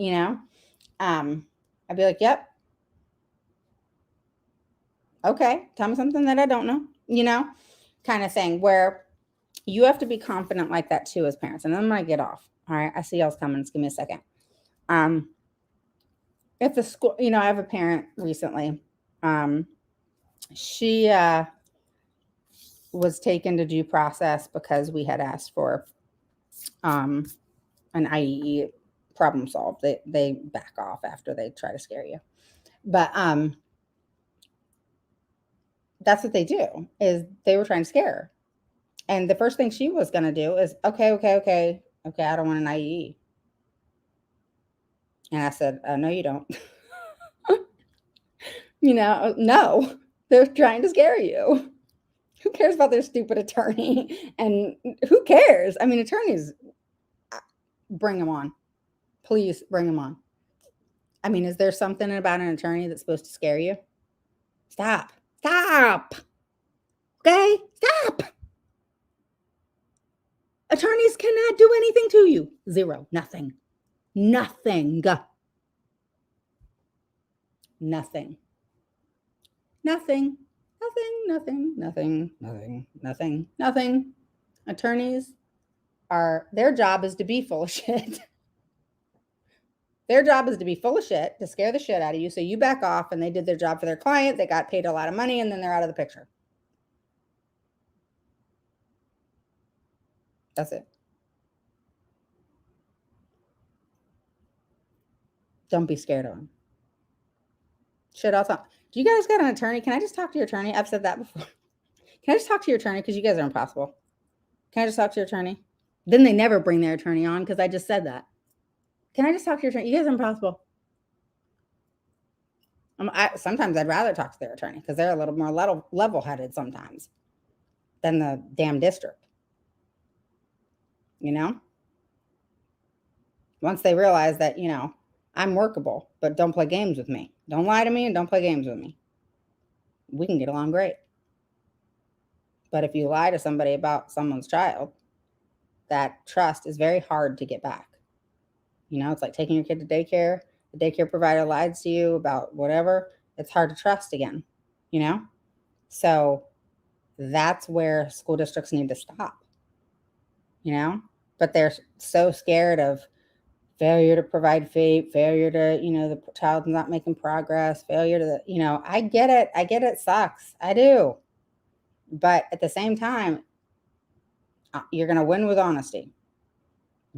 I'd be like, yep. Okay, tell me something that I don't know, kind of thing, where you have to be confident like that too as parents. And then I'm going to get off. All right. I see y'all's coming. Just give me a second. If the school, I have a parent recently. She was taken to due process because we had asked for an IEE problem solved. They back off after they try to scare you. But that's what they do, is they were trying to scare her. And the first thing she was going to do is, okay, I don't want an IEE. And I said, no, you don't. No, they're trying to scare you. Who cares about their stupid attorney? And who cares? I mean, attorneys, bring them on. Please bring them on. I mean, is there something about an attorney that's supposed to scare you? Stop. Stop. Okay? Stop. Attorneys cannot do anything to you. Zero. Nothing. Nothing. Nothing. Nothing. Nothing. Attorneys their job is to be full of shit. Their job is to be full of shit, to scare the shit out of you, so you back off, and they did their job for their client, they got paid a lot of money, and then they're out of the picture. That's it. Don't be scared of them. Shit, I'll talk. Do you guys got an attorney? Can I just talk to your attorney? I've said that before. Can I just talk to your attorney? Because you guys are impossible. Can I just talk to your attorney? Then they never bring their attorney on because I just said that. Can I just talk to your attorney? You guys are impossible. Sometimes I'd rather talk to their attorney because they're a little more level-headed sometimes than the damn district. You know? Once they realize that, you know, I'm workable, but don't play games with me. Don't lie to me and don't play games with me. We can get along great. But if you lie to somebody about someone's child, that trust is very hard to get back. You know, it's like taking your kid to daycare. The daycare provider lied to you about whatever. It's hard to trust again, you know? So that's where school districts need to stop, you know? But they're so scared of failure to provide FAPE, failure to, you know, the child's not making progress, failure to, you know, I get it. It sucks. I do. But at the same time, you're going to win with honesty.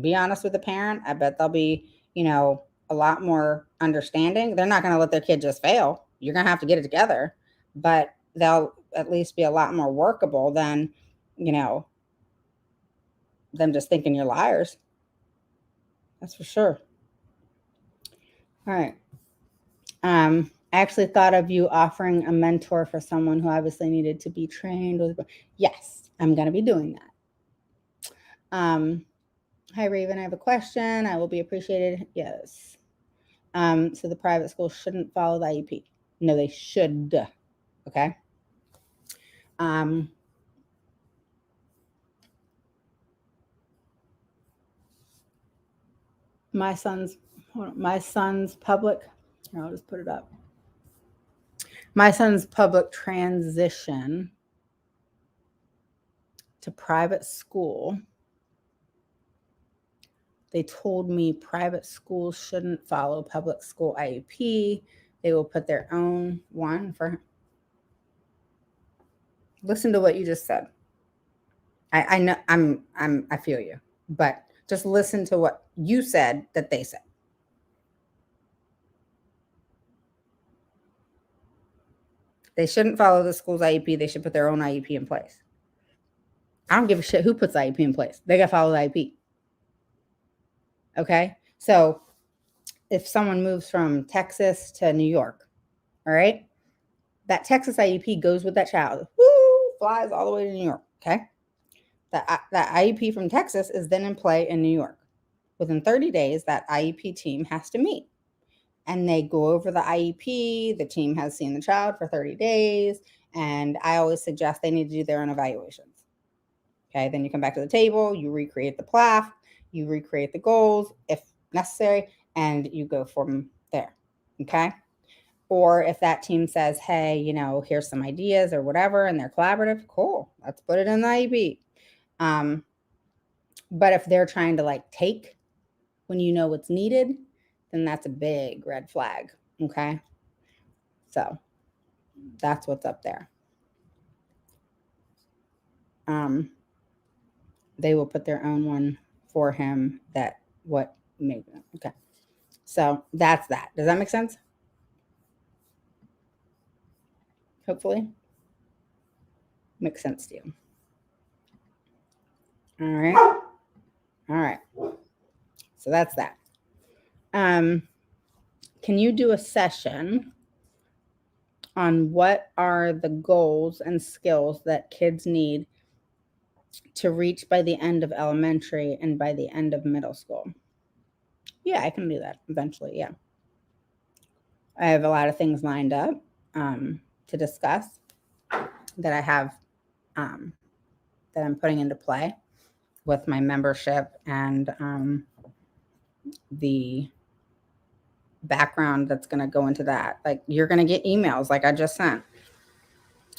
Be honest with the parent. I bet they'll be, you know, a lot more understanding. They're not going to let their kid just fail. You're going to have to get it together, but they'll at least be a lot more workable than, you know, them just thinking you're liars. That's for sure. All right. I actually thought of you offering a mentor for someone who obviously needed to be trained with. Yes, I'm going to be doing that. Hi, Raven. I have a question. I will be appreciated. Yes. So the private school shouldn't follow the IEP. No, they should. Okay. My son's public. I'll just put it up. My son's public transition to private school. They told me private schools shouldn't follow public school IEP. They will put their own one for him. Listen to what you just said. I know I feel you, but just listen to what you said that they said. They shouldn't follow the school's IEP. They should put their own IEP in place. I don't give a shit who puts the IEP in place. They got to follow the IEP. Okay? So if someone moves from Texas to New York, all right, that Texas IEP goes with that child. Woo, flies all the way to New York. Okay? That IEP from Texas is then in play in New York. Within 30 days, that IEP team has to meet. And they go over the IEP. The team has seen the child for 30 days. And I always suggest they need to do their own evaluations. Okay, then you come back to the table, you recreate the PLAF, you recreate the goals if necessary, and you go from there. Okay? Or if that team says, hey, you know, here's some ideas or whatever, and they're collaborative, cool, let's put it in the IEP. But if they're trying to like take when you know what's needed, then that's a big red flag. Okay. So that's what's up there. They will put their own one for him that what made them. Okay. So that's that. Does that make sense? Hopefully. Makes sense to you. All right. All right. So that's that. Can you do a session on what are the goals and skills that kids need to reach by the end of elementary and by the end of middle school? Yeah, I can do that eventually. Yeah. I have a lot of things lined up to discuss that I have that I'm putting into play with my membership and the background that's going to go into that. Like, you're going to get emails like I just sent.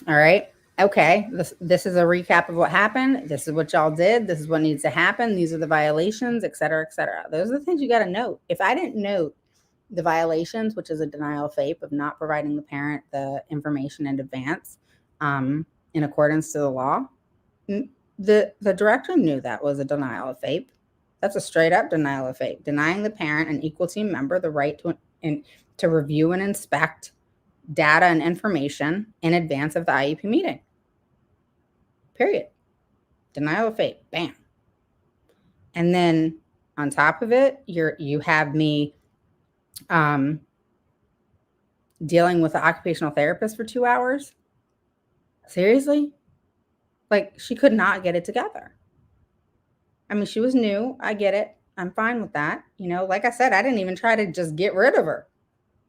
All right. Okay. This is a recap of what happened. This is what y'all did. This is what needs to happen. These are the violations, et cetera, et cetera. Those are the things you got to note. If I didn't note the violations, which is a denial of FAPE of not providing the parent the information in advance in accordance to the law, the director knew that was a denial of FAPE. That's a straight up denial of FAPE, denying the parent and equal team member the right to review and inspect data and information in advance of the IEP meeting. Period. Denial of FAPE. Bam. And then on top of it, you have me dealing with the occupational therapist for 2 hours. Seriously? Like, she could not get it together. I mean, she was new. I get it. I'm fine with that. Like I said, I didn't even try to just get rid of her.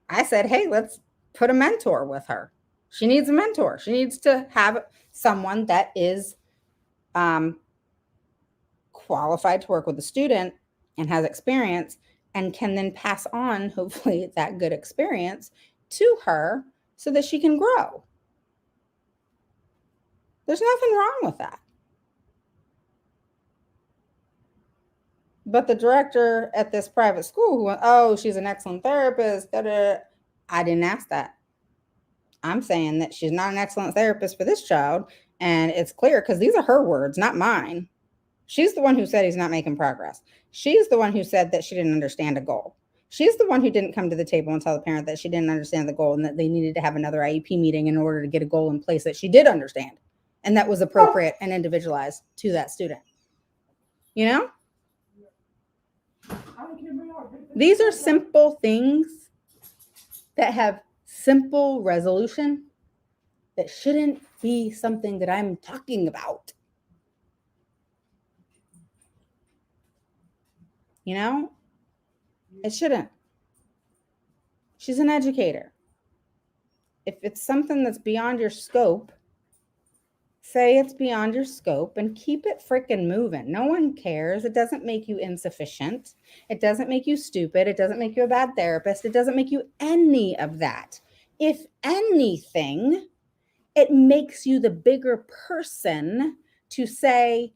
I said, hey, let's put a mentor with her. She needs a mentor. She needs to have someone that is qualified to work with the student and has experience and can then pass on, hopefully, that good experience to her so that she can grow. There's nothing wrong with that. But the director at this private school who went, oh, she's an excellent therapist, I didn't ask that. I'm saying that she's not an excellent therapist for this child, and it's clear because these are her words, not mine. She's the one who said he's not making progress. She's the one who said that she didn't understand a goal. She's the one who didn't come to the table and tell the parent that she didn't understand the goal and that they needed to have another IEP meeting in order to get a goal in place that she did understand and that was appropriate and individualized to that student. These are simple things that have simple resolution that shouldn't be something that I'm talking about. It shouldn't. She's an educator. If it's something that's beyond your scope, say it's beyond your scope and keep it freaking moving. No one cares. It doesn't make you insufficient. It doesn't make you stupid. It doesn't make you a bad therapist. It doesn't make you any of that. If anything, it makes you the bigger person to say,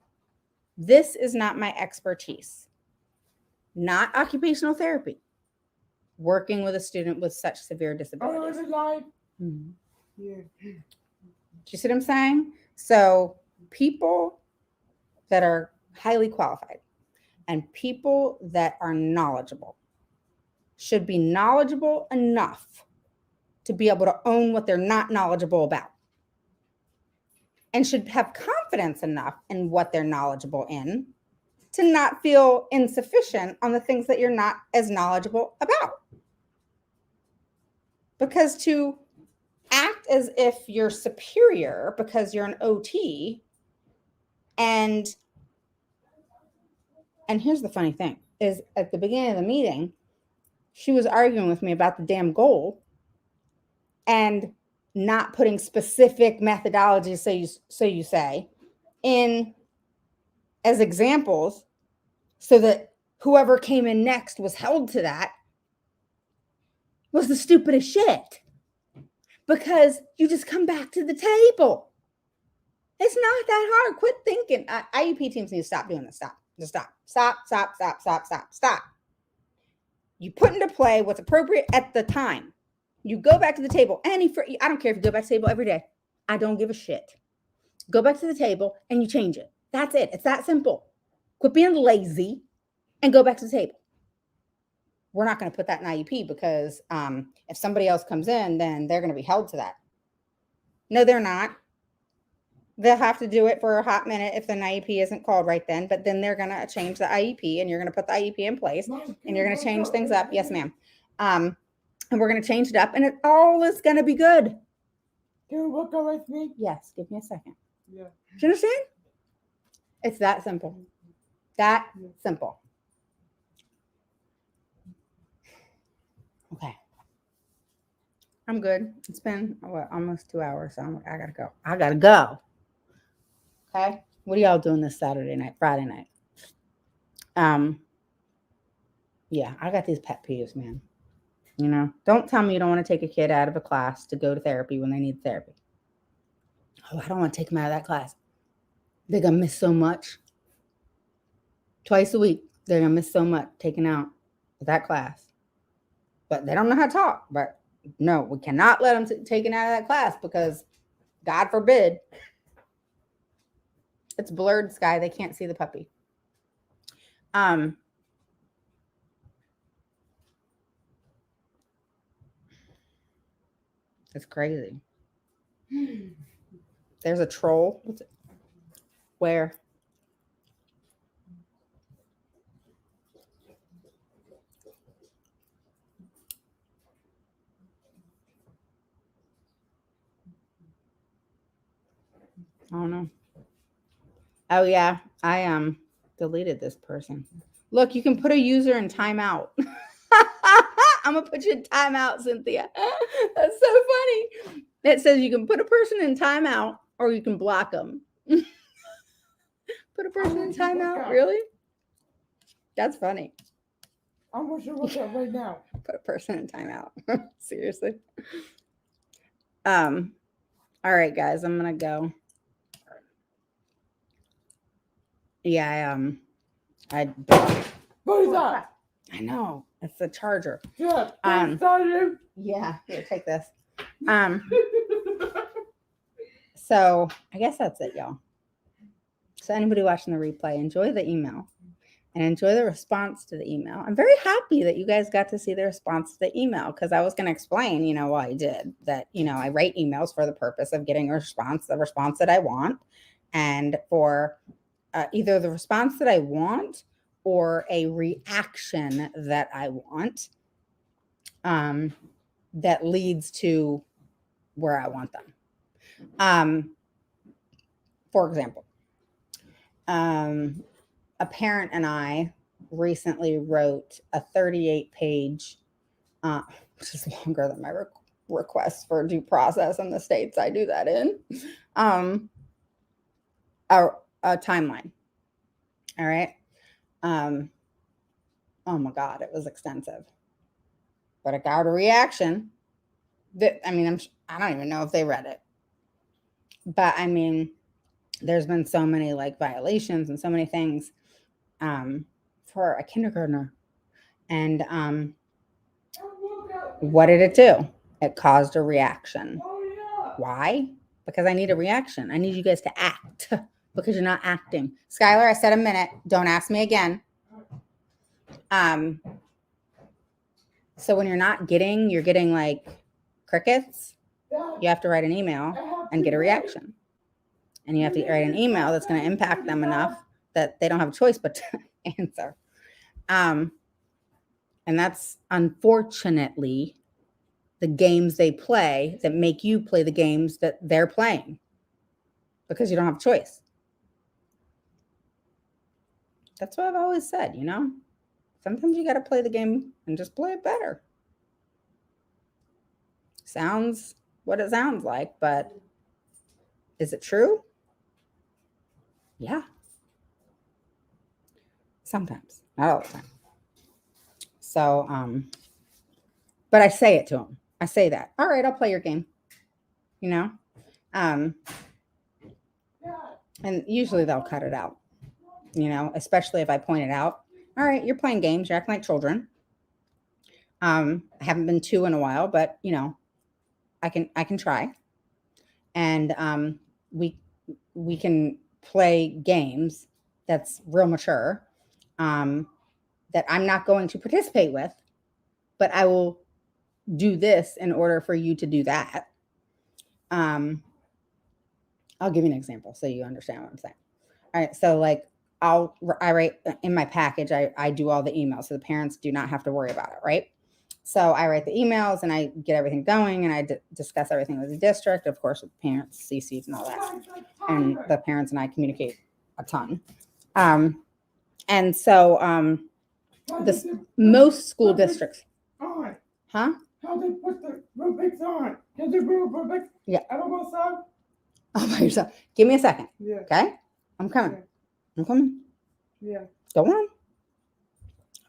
this is not my expertise. Not occupational therapy. Working with a student with such severe disabilities. Mm-hmm. Yeah. Do you see what I'm saying? So people that are highly qualified and people that are knowledgeable should be knowledgeable enough to be able to own what they're not knowledgeable about, and should have confidence enough in what they're knowledgeable in to not feel insufficient on the things that you're not as knowledgeable about. Because to act as if you're superior because you're an OT, and here's the funny thing, is at the beginning of the meeting, she was arguing with me about the damn goal and not putting specific methodologies, so you say, in as examples so that whoever came in next was held to that, was the stupidest shit. Because you just come back to the table. It's not that hard. Quit thinking. IEP teams need to stop doing this. Stop. Just stop. Stop. You put into play what's appropriate at the time. You go back to the table. I don't care if you go back to the table every day. I don't give a shit. Go back to the table and you change it. That's it. It's that simple. Quit being lazy and go back to the table. We're not going to put that in IEP because if somebody else comes in, then they're going to be held to that. No, they're not. They'll have to do it for a hot minute if the IEP isn't called right then, but then they're going to change the IEP and you're going to put the IEP in place and you're going to change things up. Yes, ma'am. And we're going to change it up and it all is going to be good. Can you work out with me? Yes. Give me a second. Yeah. Do you understand? It's that simple. That simple. I'm good. It's been almost 2 hours, so I gotta go. I gotta go. Okay. What are y'all doing this Saturday night, Friday night? Yeah, I got these pet peeves, man. You know, don't tell me you don't want to take a kid out of a class to go to therapy when they need therapy. Oh, I don't want to take them out of that class. They're gonna miss so much. Twice a week, they're gonna miss so much taken out of that class. But they don't know how to talk. But no, we cannot let them taken out of that class because, God forbid, it's blurred sky. They can't see the puppy. It's crazy. There's a troll. What's it? Where? I don't know. Oh yeah, I deleted this person. Look, you can put a user in timeout. I'm gonna put you in timeout, Cynthia. That's so funny. It says you can put a person in timeout or you can block them. Put a person in timeout, really? That's funny. I want you to look at right now. Put a person in timeout. Seriously. All right, guys, I'm gonna go. Yeah, I What is that? I know. It's the charger. Yeah. Yeah, here, take this. So I guess that's it, y'all. So anybody watching the replay, enjoy the email and enjoy the response to the email. I'm very happy that you guys got to see the response to the email because I was going to explain, why I did that. I write emails for the purpose of getting a response, the response that I want, and for either the response that I want or a reaction that I want that leads to where I want them. For example, a parent and I recently wrote a 38-page, which is longer than my request for due process in the states I do that in, a timeline. All right. Oh my God, it was extensive, but it got a reaction. I don't even know if they read it, but there's been so many violations and so many things for a kindergartner. And what did it do? It caused a reaction. Why? Because I need a reaction. I need you guys to act because you're not acting. Skylar, I said a minute. Don't ask me again. So when you're getting crickets, you have to write an email and get a reaction. And you have to write an email that's going to impact them enough that they don't have a choice but to answer. And that's unfortunately the games they play that make you play the games that they're playing because you don't have a choice. That's what I've always said, Sometimes you got to play the game and just play it better. Sounds what it sounds like, but is it true? Yeah. Sometimes, not all the time. So, but I say it to them. I say that. All right, I'll play your game. And usually they'll cut it out, especially if I point it out. All right, you're playing games. You're acting like children. I haven't been 2 in a while, but I can try. And we can play games that's real mature, that I'm not going to participate with, but I will do this in order for you to do that. I'll give you an example so you understand what I'm saying. All right, so I write in my package, I do all the emails so the parents do not have to worry about it, right? So I write the emails and I get everything going and I discuss everything with the district, of course, with parents, CCs and all that. And the parents and I communicate a ton. And so most school districts. Huh? how they put the Rubik's on. Can they bring a Rubik's? Yeah. I don't want some. All by yourself. Give me a second. Yeah. Okay? I'm coming. I'm coming. Yeah. Go on.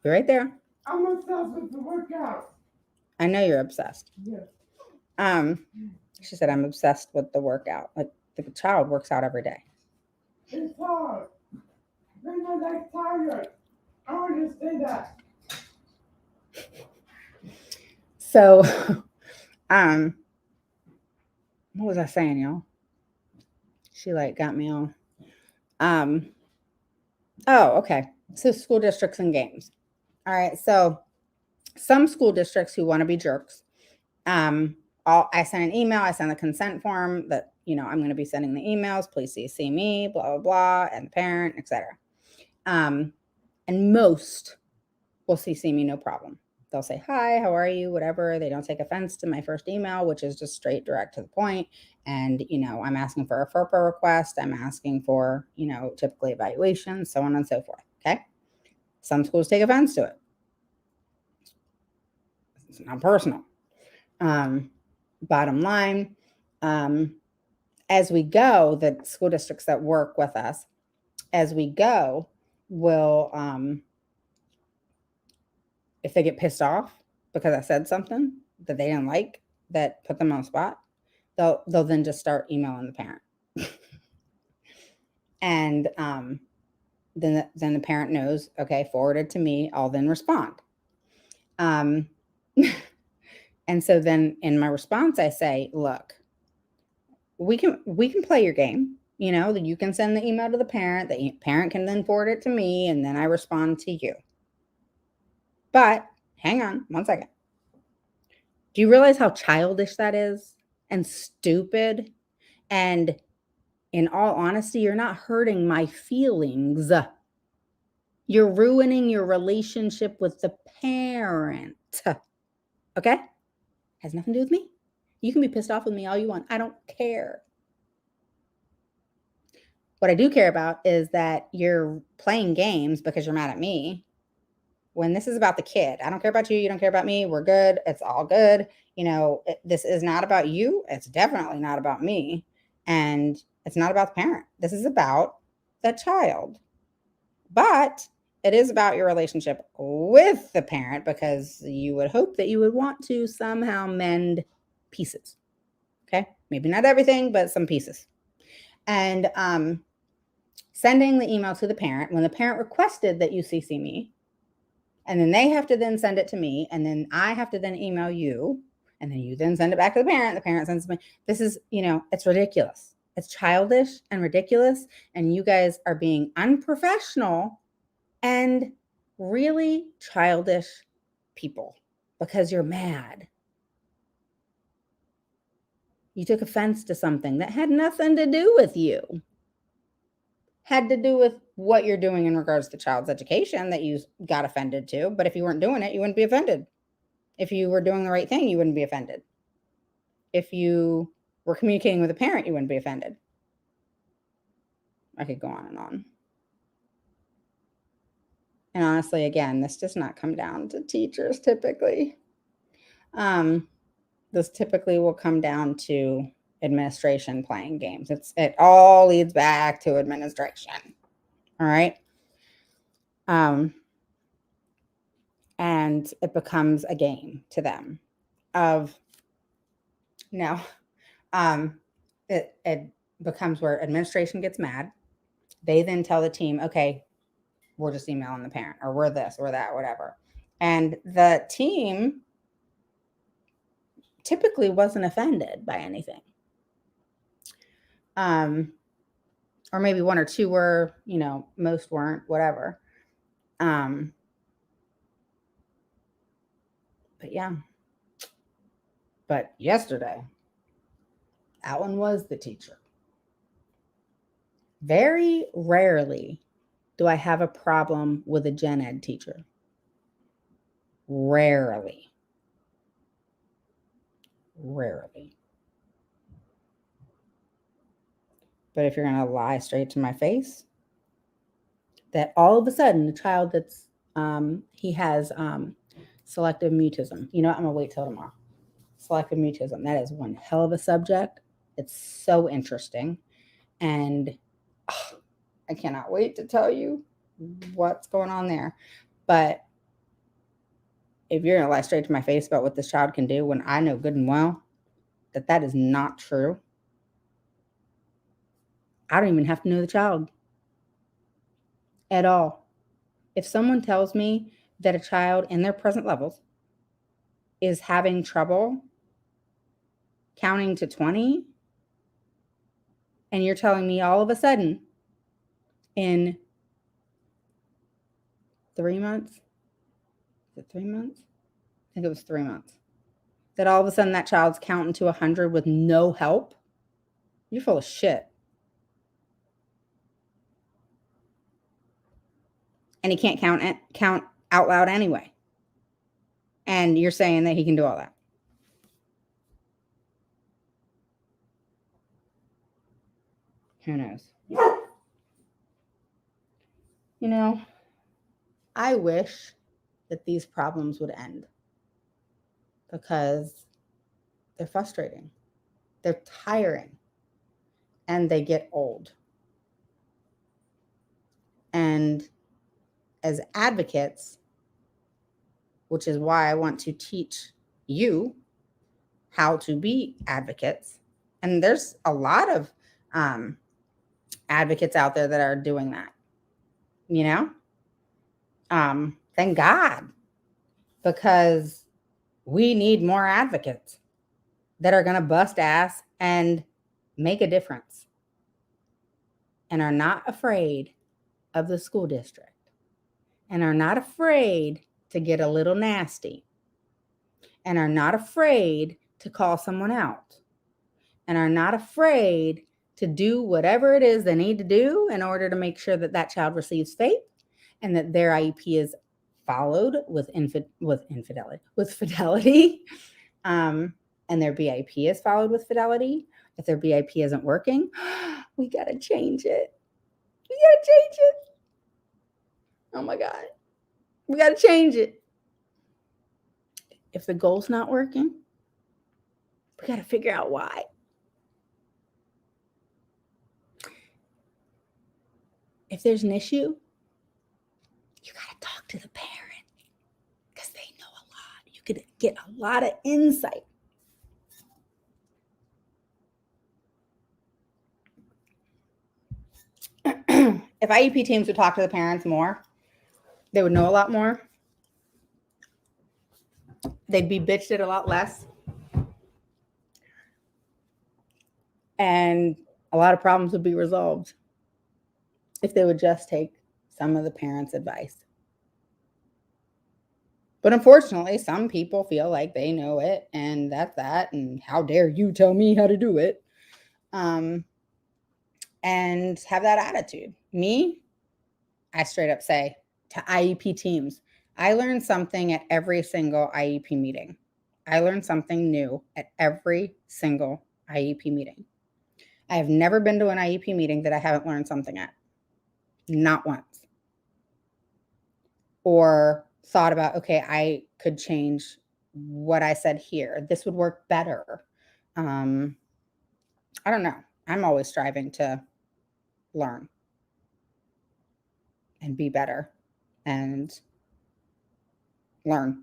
Be right there. I'm obsessed with the workout. I know you're obsessed. Yeah. She said, I'm obsessed with the workout. Like the child works out every day. It's hard. Then my leg's tired. I don't understand that. So, what was I saying, y'all? She like got me all. Oh, okay. So school districts and games. All right. So some school districts who want to be jerks, I send an email, I send the consent form that, I'm going to be sending the emails, please see me, blah, blah, blah, and the parent, etc. And most will CC me, no problem. They'll say, hi, how are you? Whatever. They don't take offense to my first email, which is just straight, direct to the point. And, I'm asking for a FERPA request. I'm asking for, typically evaluations, so on and so forth. Okay. Some schools take offense to it. It's not personal. Bottom line, as we go, the school districts that work with us, as we go, will, if they get pissed off because I said something that they didn't like that put them on the spot, they'll then just start emailing the parent. And then the parent knows, okay, forward it to me, I'll then respond. And so then in my response, I say, look, we can play your game. You can send the email to the parent can then forward it to me, and then I respond to you. But hang on one second. Do you realize how childish that is and stupid? And in all honesty, you're not hurting my feelings. You're ruining your relationship with the parent. Okay? Has nothing to do with me. You can be pissed off with me all you want. I don't care. What I do care about is that you're playing games because you're mad at me when this is about the kid. I don't care about you. You don't care about me. We're good. It's all good. This is not about you. It's definitely not about me. And it's not about the parent. This is about the child. But it is about your relationship with the parent, because you would hope that you would want to somehow mend pieces. Okay? Maybe not everything, but some pieces. And sending the email to the parent when the parent requested that you CC me, and then they have to then send it to me, and then I have to then email you, and then you then send it back to the parent sends it to me. This is, it's ridiculous. It's childish and ridiculous, and you guys are being unprofessional and really childish people because you're mad. You took offense to something that had nothing to do with you. Had to do with what you're doing in regards to child's education that you got offended to. But if you weren't doing it, you wouldn't be offended. If you were doing the right thing, you wouldn't be offended. If you were communicating with a parent, you wouldn't be offended. I could go on and on. And honestly, again, this does not come down to teachers typically. This typically will come down to administration playing games. It all leads back to administration. All right. And it becomes a game to them it becomes where administration gets mad. They then tell the team, okay, we're just emailing the parent, or we're this or that, whatever. And the team typically wasn't offended by anything. Or maybe one or two were, most weren't, whatever. But yeah. But yesterday, Alan was the teacher. Very rarely do I have a problem with a gen ed teacher. Rarely. But if you're going to lie straight to my face, that all of a sudden the child that's, he has selective mutism. You know what? I'm going to wait till tomorrow. selective mutism. That is one hell of a subject. It's so interesting. And I cannot wait to tell you what's going on there. But if you're going to lie straight to my face about what this child can do when I know good and well that that is not true, I don't even have to know the child at all. If someone tells me that a child in their present levels is having trouble counting to 20, and you're telling me all of a sudden in 3 months, is it 3 months? I think it was 3 months, that all of a sudden that child's counting to 100 with no help, you're full of shit. And he can't count out loud anyway. And you're saying that he can do all that. Who knows? You know, I wish that these problems would end because they're frustrating, they're tiring, and they get old. And as advocates, which is why I want to teach you how to be advocates, and there's a lot of advocates out there that are doing that, you know? Thank God, because we need more advocates that are going to bust ass and make a difference and are not afraid of the school district and are not afraid to get a little nasty and are not afraid to call someone out and are not afraid to do whatever it is they need to do in order to make sure that that child receives faith and that their IEP is followed with fidelity, and their BIP is followed with fidelity. If their BIP isn't working, we got to change it. We got to change it. Oh my God. We got to change it. If the goal's not working, we got to figure out why. If there's an issue, you got to talk to the parent because they know a lot. You could get a lot of insight. If IEP teams would talk to the parents more, they would know a lot more. They'd be bitched at a lot less. And a lot of problems would be resolved if they would just take some of the parents' advice. But unfortunately, some people feel like they know it and that's that. And how dare you tell me how to do it? And have that attitude. Me, I straight up say to IEP teams, I learn something at every single IEP meeting. I learn something new at every single IEP meeting. I have never been to an IEP meeting that I haven't learned something at. Not once. Or thought about, okay, I could change what I said here. This would work better. I don't know. I'm always striving to learn and be better and learn.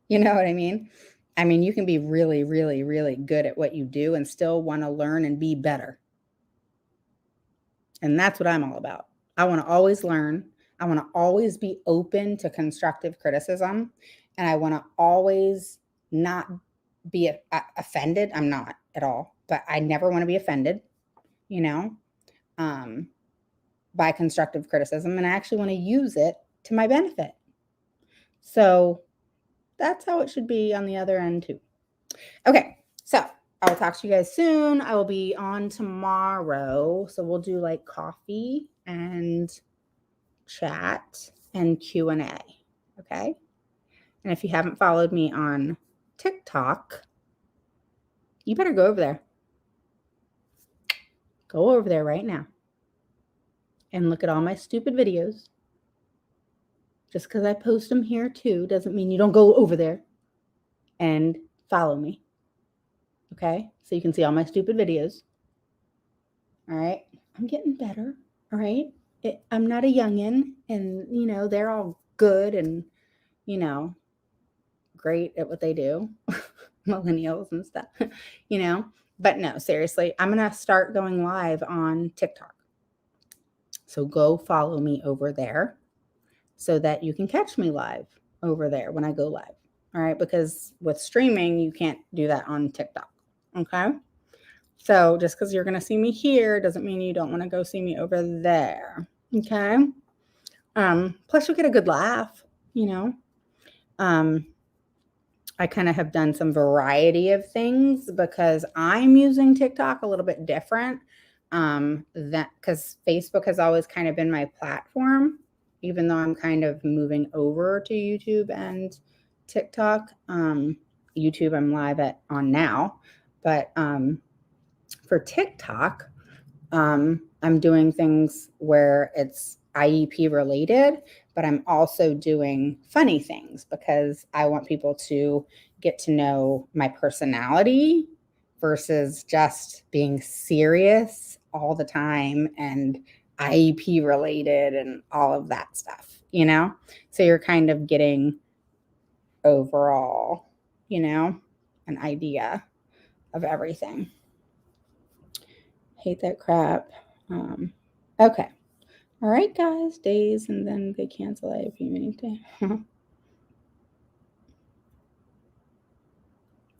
You know what I mean? I mean, you can be really, really, really good at what you do and still want to learn and be better. And that's what I'm all about. I want to always learn. I want to always be open to constructive criticism. And I want to always not be offended. I'm not at all, but I never want to be offended, you know, by constructive criticism. And I actually want to use it to my benefit. So that's how it should be on the other end too. Okay, so I will talk to you guys soon. I will be on tomorrow. So we'll do like coffee and chat and Q&A. Okay. And if you haven't followed me on TikTok, you better go over there. Go over there right now and look at all my stupid videos. Just because I post them here too doesn't mean you don't go over there and follow me. Okay. So you can see all my stupid videos. All right. I'm getting better. All right. I'm not a youngin', and, they're all good and, great at what they do, millennials and stuff, But no, seriously, I'm going to start going live on TikTok. So go follow me over there so that you can catch me live over there when I go live. All right. Because with streaming, you can't do that on TikTok. Okay. So just because you're going to see me here doesn't mean you don't want to go see me over there. Okay. Plus you'll get a good laugh, I kind of have done some variety of things because I'm using TikTok a little bit different. That because Facebook has always kind of been my platform, even though I'm kind of moving over to YouTube and TikTok. YouTube I'm live on now, but for TikTok, I'm doing things where it's IEP related, but I'm also doing funny things because I want people to get to know my personality versus just being serious all the time and IEP related and all of that stuff, So you're kind of getting overall, an idea of everything. Hate that crap. Okay. All right, guys. Days, and then they cancel IEP meeting day.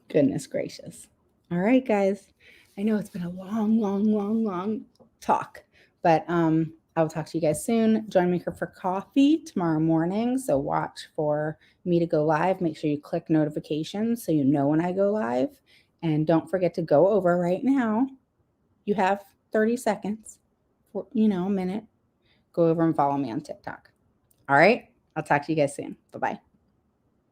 Goodness gracious. All right, guys. I know it's been a long talk, but I will talk to you guys soon. Join me for coffee tomorrow morning. So watch for me to go live. Make sure you click notifications so you know when I go live. And don't forget to go over right now. You have 30 seconds, for, a minute. Go over and follow me on TikTok. All right. I'll talk to you guys soon. Bye-bye.